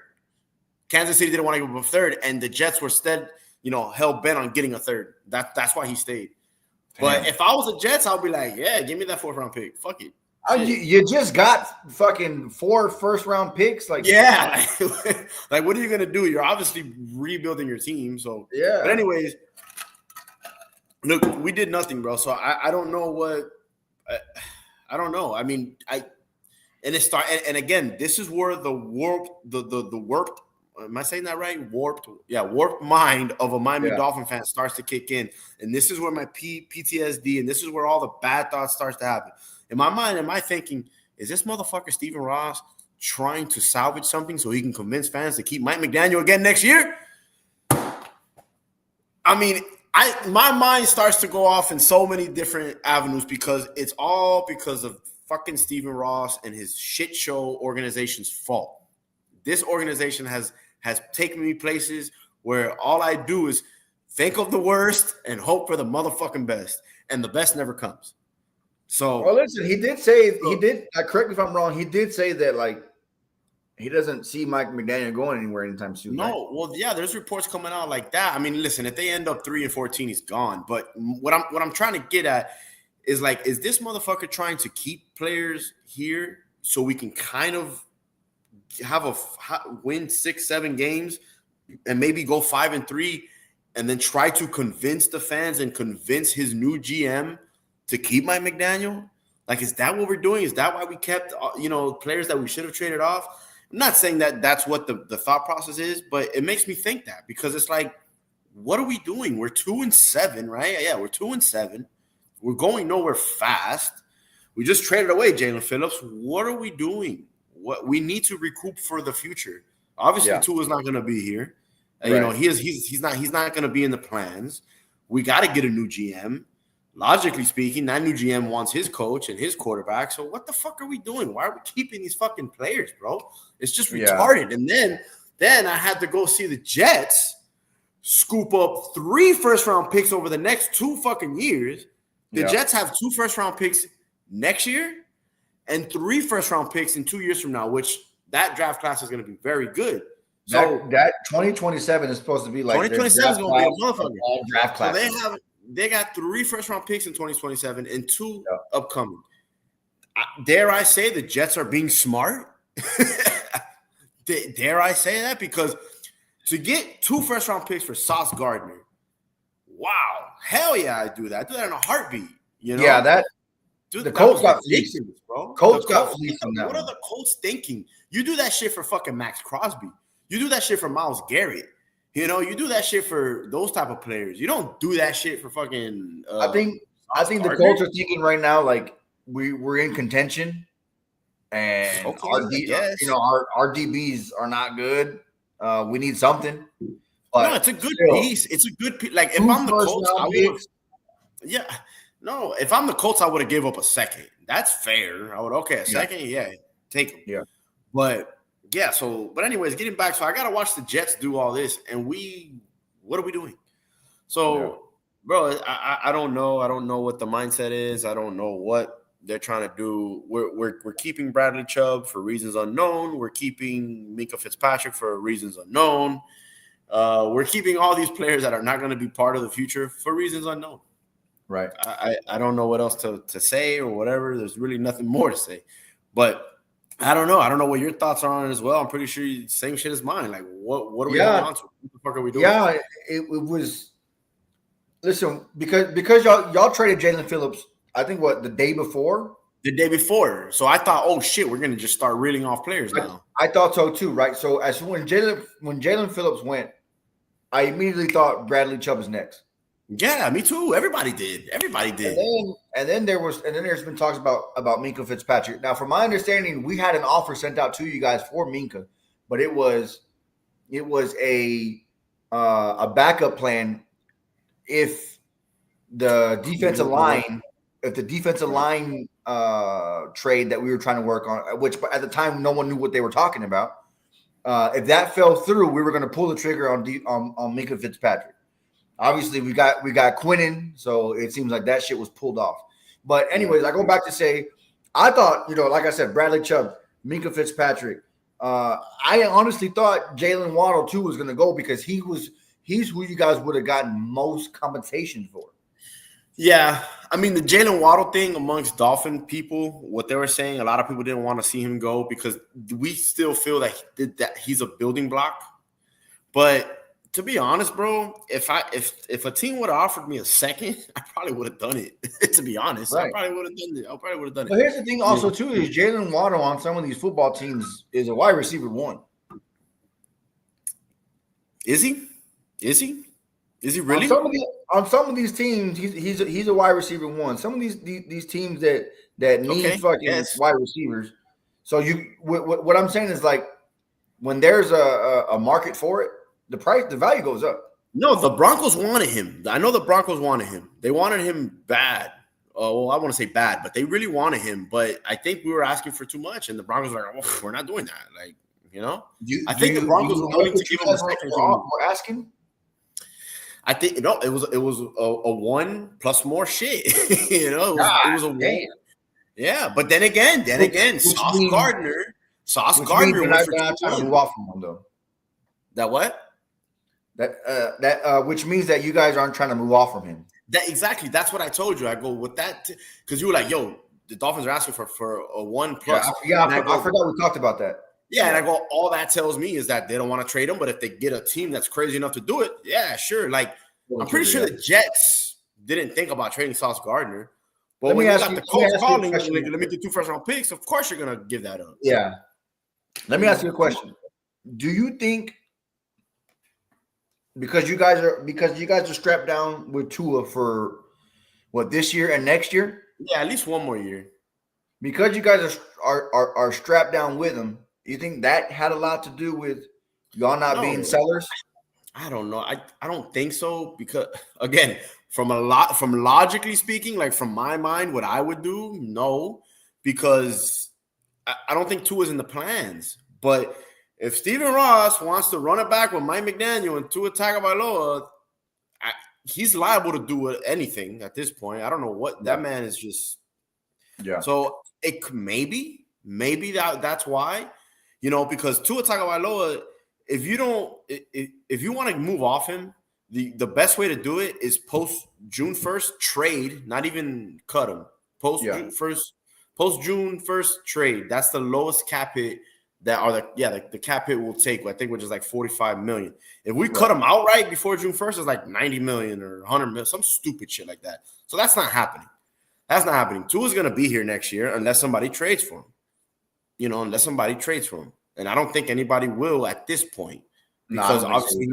Kansas City didn't want to give up a 3rd, and the Jets were hell bent on getting a 3rd. That's why he stayed. But if I was the Jets, I'd be like, yeah, give me that 4th round pick. Fuck it. You just got fucking 4 first-round picks, like like what are you gonna do? You're obviously rebuilding your team, so yeah. But anyways, look, we did nothing, bro. So I don't know what I don't know. I mean, and again, this is where the warped. Am I saying that right? Warped mind of a Miami Dolphin fan starts to kick in, and this is where my PTSD and this is where all the bad thoughts starts to happen. In my mind, am I thinking, is this motherfucker Stephen Ross trying to salvage something so he can convince fans to keep Mike McDaniel again next year? I mean, my mind starts to go off in so many different avenues because it's all because of fucking Stephen Ross and his shit show organization's fault. This organization has taken me places where all I do is think of the worst and hope for the motherfucking best, and the best never comes. So, well, listen, he did say correct me if I'm wrong. He did say that like he doesn't see Mike McDaniel going anywhere anytime soon. No, right? Well, yeah, there's reports coming out like that. I mean, listen, if they end up 3-14, he's gone. But what I'm trying to get at is like, is this motherfucker trying to keep players here so we can kind of win 6-7 games and maybe go 5-3 and then try to convince the fans and convince his new GM to keep Mike McDaniel? Like, is that what we're doing? Is that why we kept, players that we should have traded off? I'm not saying that that's what the thought process is, but it makes me think that because it's like, what are we doing? We're 2-7, right? Yeah, we're 2-7. We're going nowhere fast. We just traded away Jalen Phillips. What are we doing? What we need to recoup for the future. Obviously, Tua is not going to be here. Right. He's not going to be in the plans. We got to get a new GM. Logically speaking, that new GM wants his coach and his quarterback. So what the fuck are we doing? Why are we keeping these fucking players, bro? It's just retarded. And then I had to go see the Jets, scoop up 3 first-round picks over the next 2 fucking years. The Jets have 2 first-round picks next year and 3 first-round picks in 2 years from now, which that draft class is going to be very good. So that 2027 is supposed to be like 2027 is going to be a motherfucker. All draft classes. So they got 3 first-round picks in 2027 and 2 upcoming. Dare I say the Jets are being smart? Dare I say that? Because to get 2 first-round picks for Sauce Gardner, wow, hell yeah, I do that. I do that in a heartbeat. You know? Yeah, dude, the Colts got fleeced, bro. Colts got fleeced. What are the Colts thinking? You do that shit for fucking Max Crosby. You do that shit for Myles Garrett. You know, you do that shit for those type of players. You don't do that shit for fucking. I think the Colts are thinking right now, like we're in contention, and our DBs are not good. We need something. But no, it's a good piece. It's a good piece. Like if I'm the Colts, I would. Yeah, no. If I'm the Colts, I would have gave up a second. That's fair. I would second. Yeah, take him. Yeah, but. Yeah, but anyways, getting back, so I gotta watch the Jets do all this, and what are we doing? So, bro, I don't know. I don't know what the mindset is. I don't know what they're trying to do. We're keeping Bradley Chubb for reasons unknown. We're keeping Minkah Fitzpatrick for reasons unknown. We're keeping all these players that are not going to be part of the future for reasons unknown. Right. I don't know what else to say or whatever. There's really nothing more to say, but. I don't know. I don't know what your thoughts are on it as well. I'm pretty sure same shit as mine. Like, what are we holding on to? What the fuck are we doing? Yeah, it was. Listen, because y'all traded Jalen Phillips. I think the day before. The day before. So I thought, oh shit, we're gonna just start reeling off players now. I thought so too, right? So when Jalen Phillips went, I immediately thought Bradley Chubb is next. Yeah, me too. Everybody did. And then there's been talks about Minkah Fitzpatrick. Now, from my understanding, we had an offer sent out to you guys for Minkah, but it was a backup plan if the defensive line trade that we were trying to work on, which at the time no one knew what they were talking about. If that fell through, we were going to pull the trigger on Minkah Fitzpatrick. Obviously, we got Quinnen, so it seems like that shit was pulled off. But anyways, I go back to say, I thought, like I said, Bradley Chubb, Minkah Fitzpatrick. I honestly thought Jalen Waddle too was going to go because he's who you guys would have gotten most compensation for. Yeah, I mean the Jalen Waddle thing amongst Dolphin people, what they were saying, a lot of people didn't want to see him go because we still feel that he's a building block, but. To be honest, bro, if a team would have offered me a second, I probably would have done it. To be honest, right. I probably would have done it. But here's the thing, also too, is Jalen Waddle on some of these football teams is a wide receiver 1. Is he? Is he really? On some of these teams, he's a wide receiver 1. Some of these teams that need wide receivers. So what I'm saying is like when there's a market for it. The value goes up. No, the Broncos wanted him. I know the Broncos wanted him. They wanted him bad. Well, I want to say bad, but they really wanted him. But I think we were asking for too much, and the Broncos were like, "Oh, we're not doing that." Like, I think the Broncos were willing to give him a second. We're asking. I think it was a 1 plus more shit. It was a 1. Yeah, but then again, Sauce Gardner was not trying to move off from him though. That what? That which means that you guys aren't trying to move off from him. Exactly. That's what I told you. I go with that because you were like, "Yo, the Dolphins are asking for a 1 plus." I forgot we talked about that. Yeah, and I go, all that tells me is that they don't want to trade him, but if they get a team that's crazy enough to do it, yeah, sure. Like I'm pretty sure the Jets didn't think about trading Sauce Gardner. But when you got the Colts calling, let me get 2 first-round picks. Of course, you're gonna give that up. Yeah. Let me ask you a question. Do you think? Because you guys are strapped down with Tua for what this year and next year? Yeah, at least 1 more year. Because you guys are strapped down with him, you think that had a lot to do with y'all not being sellers? I don't know. I don't think so because again, from logically speaking, like from my mind, what I would do, no, because I don't think Tua's in the plans. But if Stephen Ross wants to run it back with Mike McDaniel and Tua Tagovailoa, he's liable to do anything at this point. I don't know what that man is just. Yeah. So it maybe that's why, because Tua Tagovailoa, if you want to move off him, the best way to do it is post June 1st trade, not even cut him. Post June 1st trade. That's the lowest cap hit the cap hit will take, I think, which is like $45 million. If we cut him outright before June 1st, it's like $90 million or $100 million, some stupid shit like that. So that's not happening. That's not happening. Tua's going to be here next year unless somebody trades for him. And I don't think anybody will at this point because obviously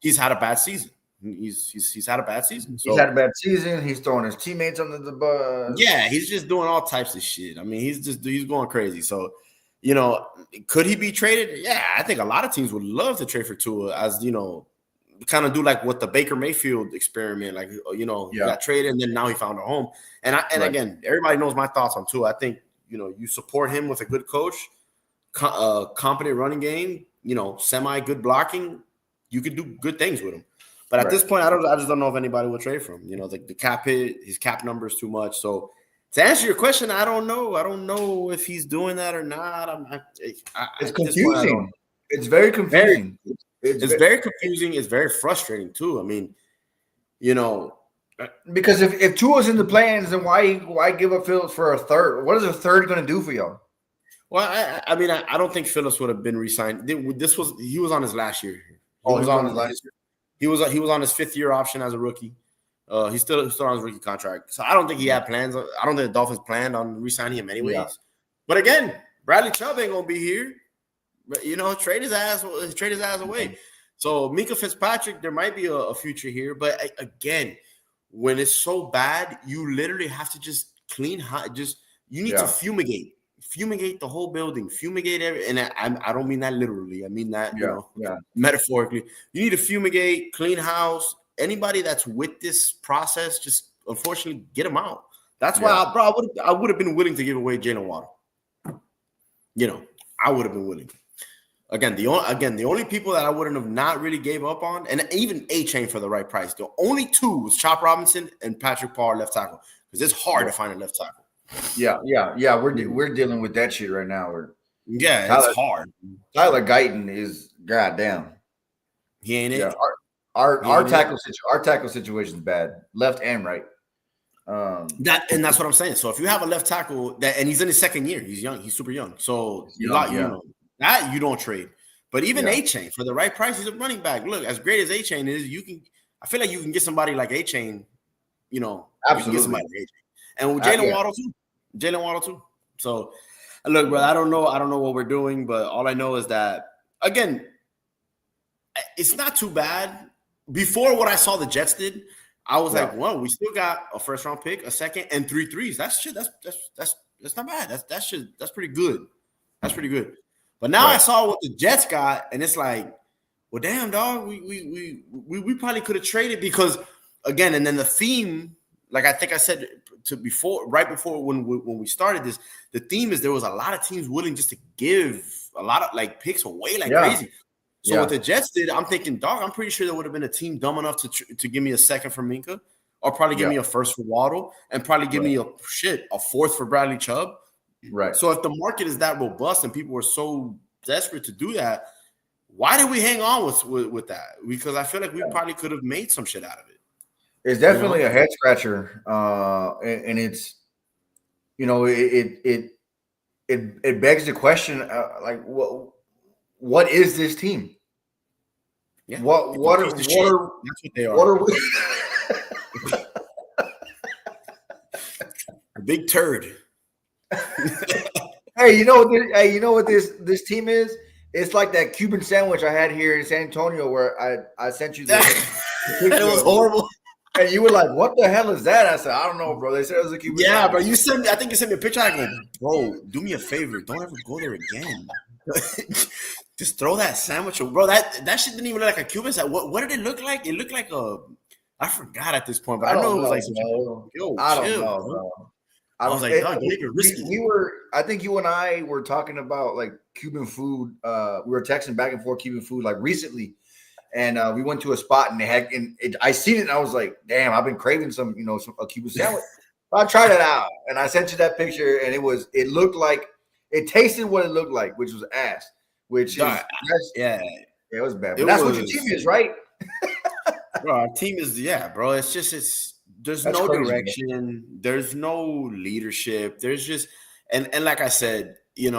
he's had a bad season. He's had a bad season. So, he's had a bad season. He's throwing his teammates under the bus. Yeah, he's just doing all types of shit. I mean, he's going crazy. So, could he be traded? Yeah, I think a lot of teams would love to trade for Tua, as kind of do like what the Baker Mayfield experiment, like he got traded and then now he found a home. And again, everybody knows my thoughts on Tua. I think you support him with a good coach, competent running game, semi good blocking. You could do good things with him. But at this point, I just don't know if anybody will trade for him. The cap hit, his cap number is too much. So to answer your question, I don't know. I don't know if he's doing that or not. It's confusing. It's very confusing. It's very confusing. It's very frustrating too. I mean, because if Tua's in the plans, then why give up Phillips for a third? What is a third going to do for y'all? Well, I don't think Phillips would have been re-signed. He was on his last year. He was on his last year. He was on his 5th year option as a rookie. He's still on his rookie contract. So I don't think he had plans. I don't think the Dolphins planned on re-signing him anyways. Yeah. But again, Bradley Chubb ain't gonna be here. Trade his ass away. So Minkah Fitzpatrick, there might be a future here. But again, when it's so bad, you literally have to just clean. You need to fumigate the whole building, fumigate and I don't mean that literally. I mean that metaphorically. You need to fumigate, clean house. Anybody that's with this process, just unfortunately get them out. That's why I would have been willing to give away Jalen Waddle. I would have been willing. Again, the only people that I wouldn't have not really gave up on, and even A-Chain for the right price. The only two was Chop Robinson and Patrick Parr, left tackle, because it's hard to find a left tackle. Yeah. We're dealing with that shit right now. It's hard. Tyler Guyton is goddamn. He ain't it. Our tackle situation is bad, left and right. That's what I'm saying. So if you have a left tackle and he's in his 2nd year, he's young, he's super young. So that you don't trade. But even A-Chain for the right price, he's a running back. Look, as great as A-Chain is, I feel like you can get somebody like A-Chain. Absolutely. Get somebody like A-Chain. And with Jalen Waddle too. So look, bro, I don't know what we're doing, but all I know is that again, it's not too bad. Before what I saw the Jets did, I was like, well, we still got a 1st round pick, a 2nd, and 3 threes. That's not bad. That's pretty good. That's pretty good. But now I saw what the Jets got, and it's like, well, damn, dog, we probably could have traded because again, and then the theme, like I think I said right before when we started this, the theme is there was a lot of teams willing just to give a lot of like picks away like crazy. So what the Jets did, I'm thinking, dog, I'm pretty sure there would have been a team dumb enough to give me a 2nd for Minkah, or probably give me a 1st for Waddle, and probably give me a 4th for Bradley Chubb. Right. So if the market is that robust and people were so desperate to do that, why did we hang on with that? Because I feel like we probably could have made some shit out of it. It's definitely a head scratcher, and it's it begs the question, like what is this team? Yeah. What are that's what they are. What are we? A big turd. Hey, you know what this team is? It's like that Cuban sandwich I had here in San Antonio where I sent you that. It was horrible. And you were like, "What the hell is that?" I said, "I don't know, bro." They said it was a Cuban sandwich. Bro. I think you sent me a picture. I go, bro, do me a favor. Don't ever go there again. Just throw that sandwich, bro. That shit didn't even look like a Cuban sandwich. What did it look like? It looked like I forgot at this point, but I know it was like. I don't know, bro. I was like, dog, don't even risk it. I think you and I were talking about like Cuban food. We were texting back and forth Cuban food like recently. And we went to a spot and I seen it and I was like, damn, I've been craving some, a Cuban sandwich. I tried it out and I sent you that picture and it looked like it tasted what it looked like, which was ass, which is it was bad. But that's what your team is, right? Bro, our team is bro. There's no direction, man. There's no leadership. There's just and like I said, and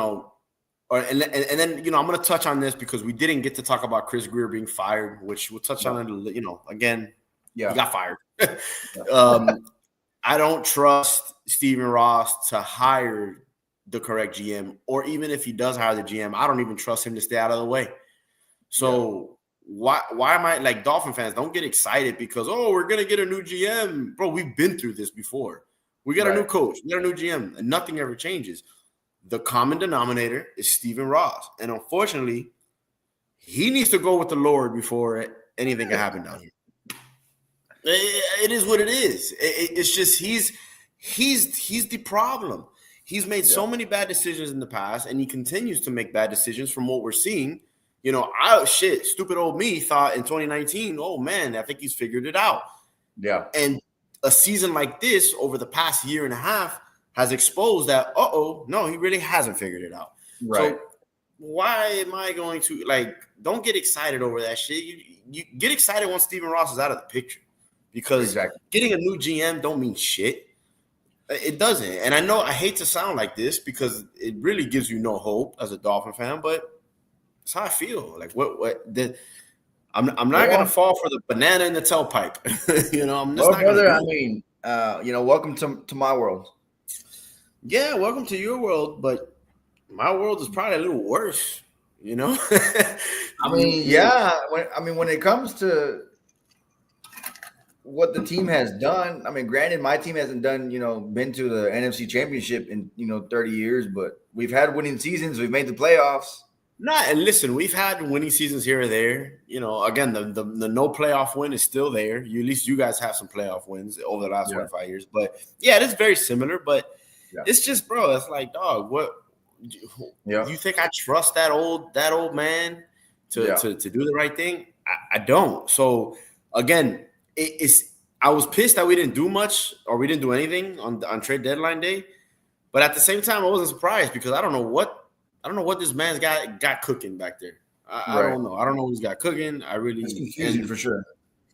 then I'm going to touch on this because we didn't get to talk about Chris Grier being fired, which we'll touch on it. Again, he got fired. I don't trust Stephen Ross to hire the correct GM, or even if he does hire the GM, I don't even trust him to stay out of the way. So why am I like Dolphin fans? Don't get excited because we're gonna get a new GM, bro. We've been through this before. We got a new coach, we got a new GM, and nothing ever changes. The common denominator is Stephen Ross. And unfortunately, he needs to go with the Lord before anything can happen down here. It is what it is. It's just he's the problem. He's made so many bad decisions in the past, and he continues to make bad decisions from what we're seeing. Stupid old me thought in 2019, oh, man, I think he's figured it out. Yeah. And a season like this over the past year and a half has exposed that, no, he really hasn't figured it out. Right. So why am I going to, don't get excited over that shit. You get excited once Stephen Ross is out of the picture because getting a new GM don't mean shit. It doesn't. And I know I hate to sound like this because it really gives you no hope as a Dolphin fan, but that's how I feel. Like, I'm not going to fall for the banana in the tailpipe. I'm just not brother, I mean, welcome to my world. Yeah, welcome to your world, but my world is probably a little worse, I mean, when it comes to what the team has done, I mean, granted, my team hasn't done, been to the NFC Championship in, 30 years, but we've had winning seasons. We've made the playoffs. And listen, we've had winning seasons here or there. Again, the no playoff win is still there. At least you guys have some playoff wins over the last 25 years. But, it is very similar, but it's just, bro, it's like, dog, what you think I trust that old man to do the right thing? I don't. So again, I was pissed that we didn't do much or we didn't do anything on trade deadline day. But at the same time, I wasn't surprised because I don't know what this man's got cooking back there. I don't know. I don't know who's got cooking. It's confusing for sure.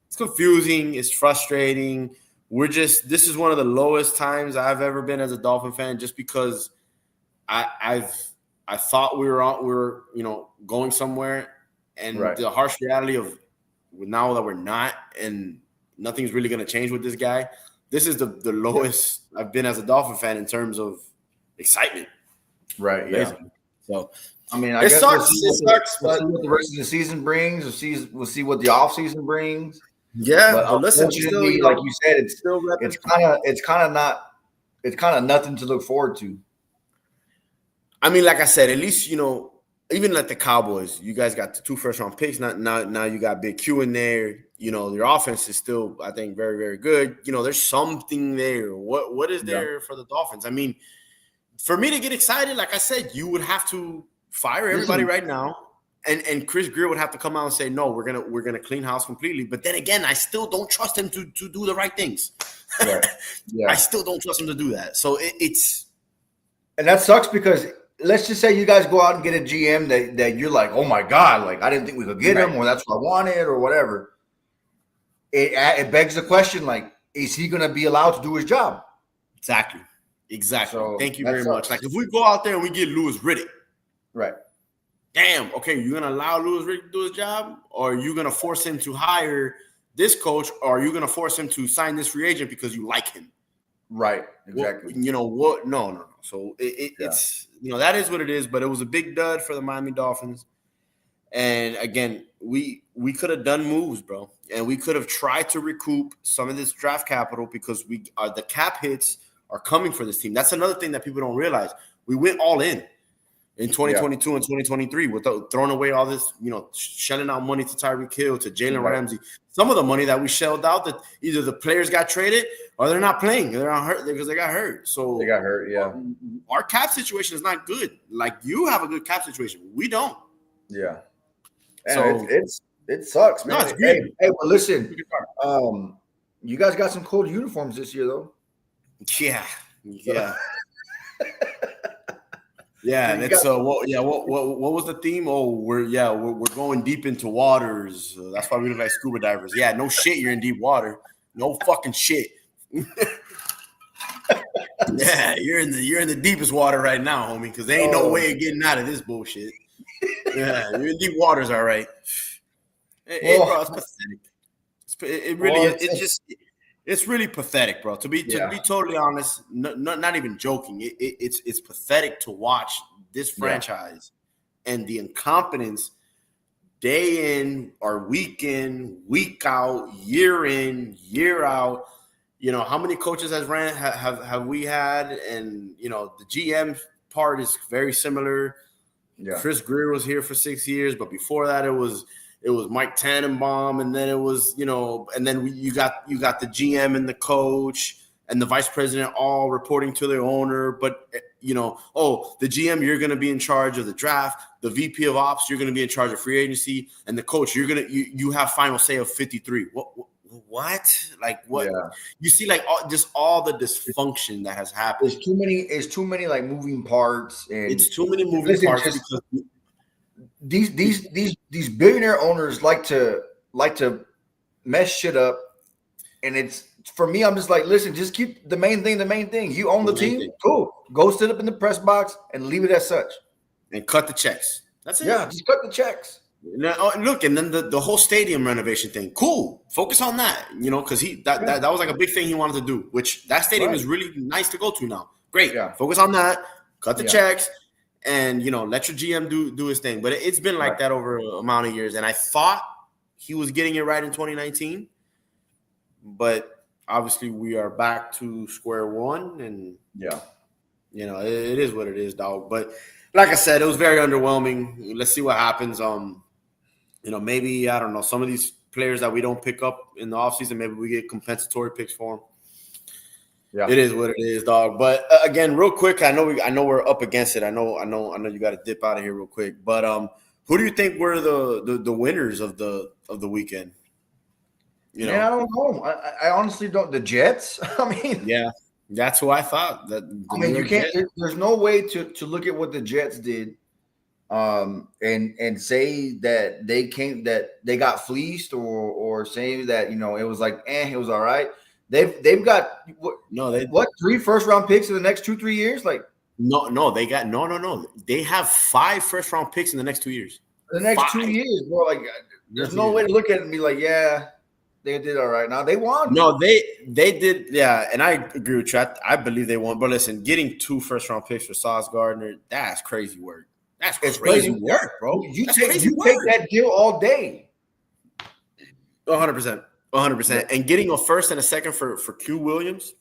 It's confusing. It's frustrating. This is one of the lowest times I've ever been as a Dolphin fan, just because I thought we were going somewhere, and the harsh reality of now that we're not, and nothing's really going to change with this guy. This is the lowest I've been as a Dolphin fan in terms of excitement. Right. Yeah. Basically. So I mean, I guess sucks. We'll see what the rest of the season brings. We'll see what the off season brings. Yeah, but listen, like you said, it's kind of nothing to look forward to. I mean, like I said, at least even like the Cowboys, you guys got the 2 first-round picks. Now you got Big Q in there. Your offense is still, I think, very, very good. There's something there. What is there for the Dolphins? I mean, for me to get excited, like I said, you would have to fire everybody right now. And Chris Grier would have to come out and say, no, we're gonna clean house completely. But then again, I still don't trust him to do the right things. Right. Yeah. I still don't trust him to do that. So it's and that sucks because let's just say you guys go out and get a GM that you're like, oh my God, like I didn't think we could get him, or that's what I wanted, or whatever. It begs the question, like, is he gonna be allowed to do his job? Exactly. So thank you very much. Like if we go out there and we get Louis Riddick, right? Damn, okay, you're going to allow Louis Riddick to do his job, or are you going to force him to hire this coach, or are you going to force him to sign this free agent because you like him? Right, exactly. What? No. So it's that is what it is, but it was a big dud for the Miami Dolphins. And again, we could have done moves, bro, and we could have tried to recoup some of this draft capital because the cap hits are coming for this team. That's another thing that people don't realize. We went all in. in 2022 and 2023 with throwing away all this, shelling out money to Tyreek Hill, to Jalen Ramsey. Some of the money that we shelled out that either the players got traded or they're not playing. They're not hurt because they got hurt. So they got hurt, yeah. Our cap situation is not good. Like, you have a good cap situation. We don't. Yeah. So it sucks, man. No, it's great. Hey, well, listen. You guys got some cool uniforms this year, though. Yeah. Yeah, that's what was the theme? Oh, we're going deep into waters. That's why we look like scuba divers. Yeah, no shit, you're in deep water. No fucking shit. Yeah, you're in the deepest water right now, homie, because there ain't no way of getting out of this bullshit. Yeah, you're in deep waters, all right. Hey, bro, it's pathetic. It's really pathetic, bro. To be totally honest, not even joking. It's pathetic to watch this franchise and the incompetence day in or week in, week out, year in, year out. How many coaches have we had? And the GM part is very similar. Yeah. Chris Greer was here for 6 years, but before that, it was Mike Tannenbaum, and then it was, and then you got the GM and the coach and the vice president all reporting to their owner. But, the GM, you're going to be in charge of the draft. The VP of ops, you're going to be in charge of free agency. And the coach, you have final say of 53. What? Like, what? Yeah. You see, like, all the dysfunction that has happened. It's too many like moving parts. And it's too many moving parts because these billionaire owners like to mess shit up, and it's, for me, I'm just like, listen, just keep the main thing. You own the team, cool. Go sit up in the press box and leave it as such, and cut the checks. That's it. Yeah, just cut the checks. Now, look, and then the whole stadium renovation thing, cool. Focus on that, because that was like a big thing he wanted to do. Which that stadium is really nice to go to now. Great, focus on that. Cut the checks. And, let your GM do his thing. But it's been like that over an amount of years. And I thought he was getting it right in 2019. But obviously we are back to square one. And, it is what it is, dog. But like I said, it was very underwhelming. Let's see what happens. Maybe, I don't know, some of these players that we don't pick up in the offseason, maybe we get compensatory picks for them. Yeah. It is what it is, dog. But again, real quick, I know we're up against it. I know you got to dip out of here real quick. But who do you think were the winners of the weekend? Man, I don't know. I honestly don't. The Jets. I mean, yeah, that's who I thought. You can't. There's no way to look at what the Jets did, and say that they got fleeced or say that it was like it was all right. They've got what 3 first-round picks in the next 2-3 years? Like they got no. They have 5 first-round picks in the next 2 years. The next 5. 2 years, bro. Like, there's no way to look at it and be like, yeah, they did all right. Now they won. No, they did, yeah, and I agree with you. I believe they won. But listen, getting 2 first-round picks for Sauce Gardner, that's crazy work. That's crazy work, bro. You take that deal all day. 100%. 100%. And getting a first and a second for Q Williams.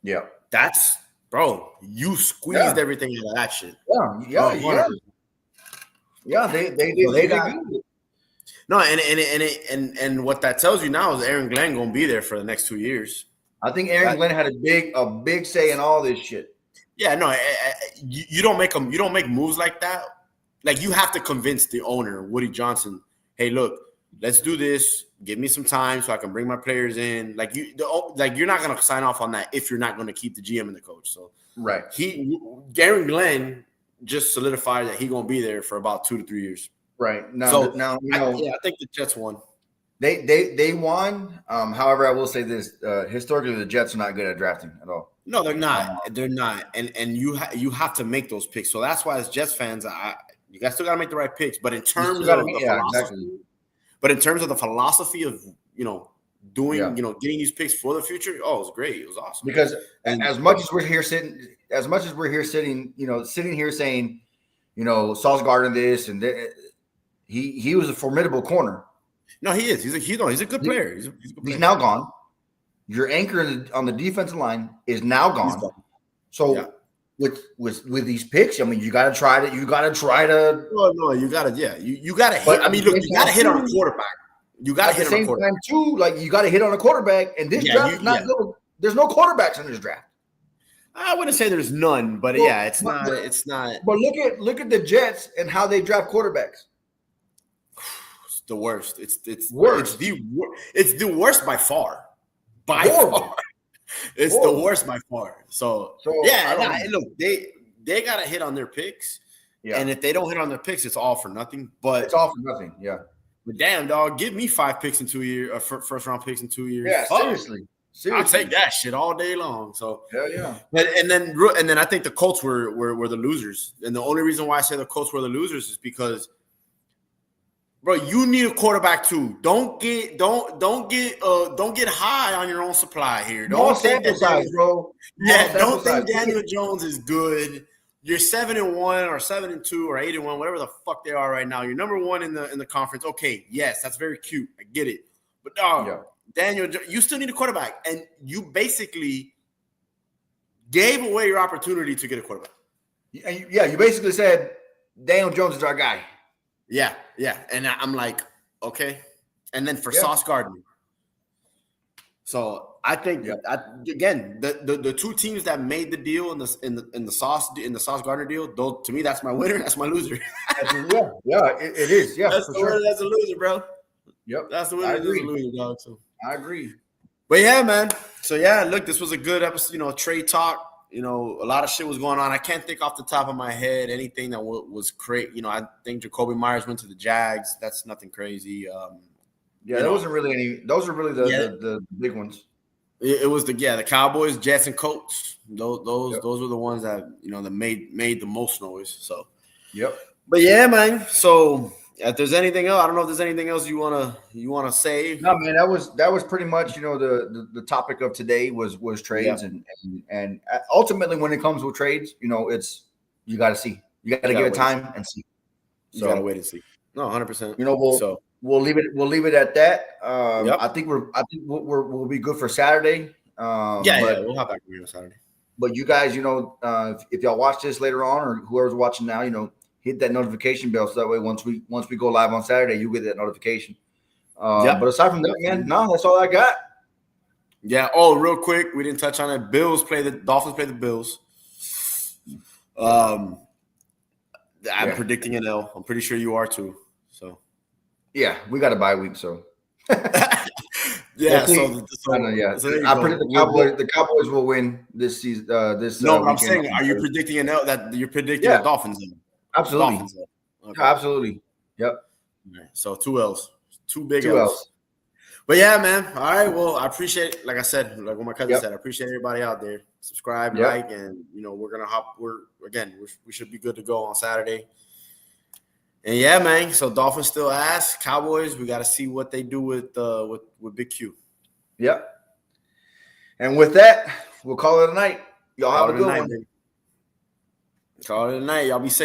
Yeah. That's, bro, you squeezed everything out of that shit. Yeah. Yeah, they did. No, and what that tells you now is Aaron Glenn gonna be there for the next 2 years. I think Aaron Glenn had a big say in all this shit. Yeah, no, you don't make moves like that. Like, you have to convince the owner, Woody Johnson, hey, look, let's do this. Give me some time so I can bring my players in. Like, you're not gonna sign off on that if you're not gonna keep the GM and the coach. So right, Aaron Glenn just solidified that he's gonna be there for about 2 to 3 years. Right now, I think the Jets won. They won. However, I will say this: historically, the Jets are not good at drafting at all. No, they're not. They're not. And you have to make those picks. So that's why, as Jets fans, you guys still got to make the right picks. But in terms of the philosophy, in terms of the philosophy of doing getting these picks for the future, it was great. It was awesome. Because as much as we're here sitting, sitting here saying, Sauce Gardner this and that, he was a formidable corner. No, he is. He's a good player. He's now gone. Your anchor on the defensive line is now gone. So with these picks. I mean, you got to try to. You got to try to. No, you gotta, yeah, you gotta hit. But I mean, look, you gotta hit on a quarterback. You gotta At the hit on a same quarterback. time, too, like you got to hit on a quarterback. And this draft is not good. There's no quarterbacks in this draft. I wouldn't say there's none, but Well, yeah, it's not. It's not. But look at the Jets and how they draft quarterbacks. It's the worst. It's Worst. It's the worst by far. By Horrible. far. It's Horrible. the worst by far. So yeah, look, they gotta hit on their picks. Yeah. And if they don't hit on their picks, it's all for nothing. But it's all for nothing. Yeah. But damn, dog, give me 5 picks in 2 years, first round picks in 2 years. Yeah, seriously. I'll take that shit all day long. So yeah. But and then I think the Colts were the losers. And the only reason why I say the Colts were the losers is because, bro, you need a quarterback too. Don't get high on your own supply here. Don't think that size, bro. Yeah, don't think Daniel Jones is good. You're 7-1 or 7-2 or 8-1, whatever the fuck they are right now. You're number 1 in the conference. Okay, yes, that's very cute. I get it. But dog, Daniel, you still need a quarterback, and you basically gave away your opportunity to get a quarterback. Yeah, you basically said Daniel Jones is our guy. Yeah, and I'm like, okay. And then for Sauce Gardner. So I think again, the 2 teams that made the deal in the Sauce Gardner deal, though, to me, that's my winner. That's my loser. It is. Yeah, that's the winner. That's a loser, bro. Yep, that's the winner. That's a loser, dog. So I agree. But yeah, man. So yeah, look, this was a good episode. Trade talk. A lot of shit was going on. I can't think off the top of my head anything that was crazy. I think Jacoby Myers went to the Jags. That's nothing crazy. There wasn't really any. Those are really the big ones. It was the Cowboys, Jets, and Colts. Those were the ones that that made the most noise. So But yeah, man. So if there's anything else, I don't know if there's anything else you wanna say. No, man. That was pretty much the topic of today was trades and ultimately when it comes with trades, it's you got to see, you got to give it time and see. So you got to wait and see. No, 100%. We'll leave it at that. I think we'll be good for Saturday. We'll hop back on Saturday. But you guys, if y'all watch this later on or whoever's watching now, hit that notification bell so that way once we go live on Saturday, you get that notification. But aside from that, man, no, that's all I got. Yeah. Oh, real quick, we didn't touch on it. Dolphins play the Bills. I'm predicting an L. I'm pretty sure you are too. So. Yeah, we got a bye week, so. I predict the Cowboys will win this season. No, I'm saying, are you predicting an L? That you're predicting the Dolphins? Absolutely. Dolphins, okay. Absolutely. Yep. Right. So 2 L's, 2 big L's. But yeah, man. All right. Well, I appreciate it. Like I said, like what my cousin said, I appreciate everybody out there. Subscribe, like, and we're gonna hop. We should be good to go on Saturday. And yeah, man. So Dolphins still ass. Cowboys, we got to see what they do with Big Q. Yep. And with that, we'll call it a night. Y'all have a good one. Call it a night. Y'all be safe.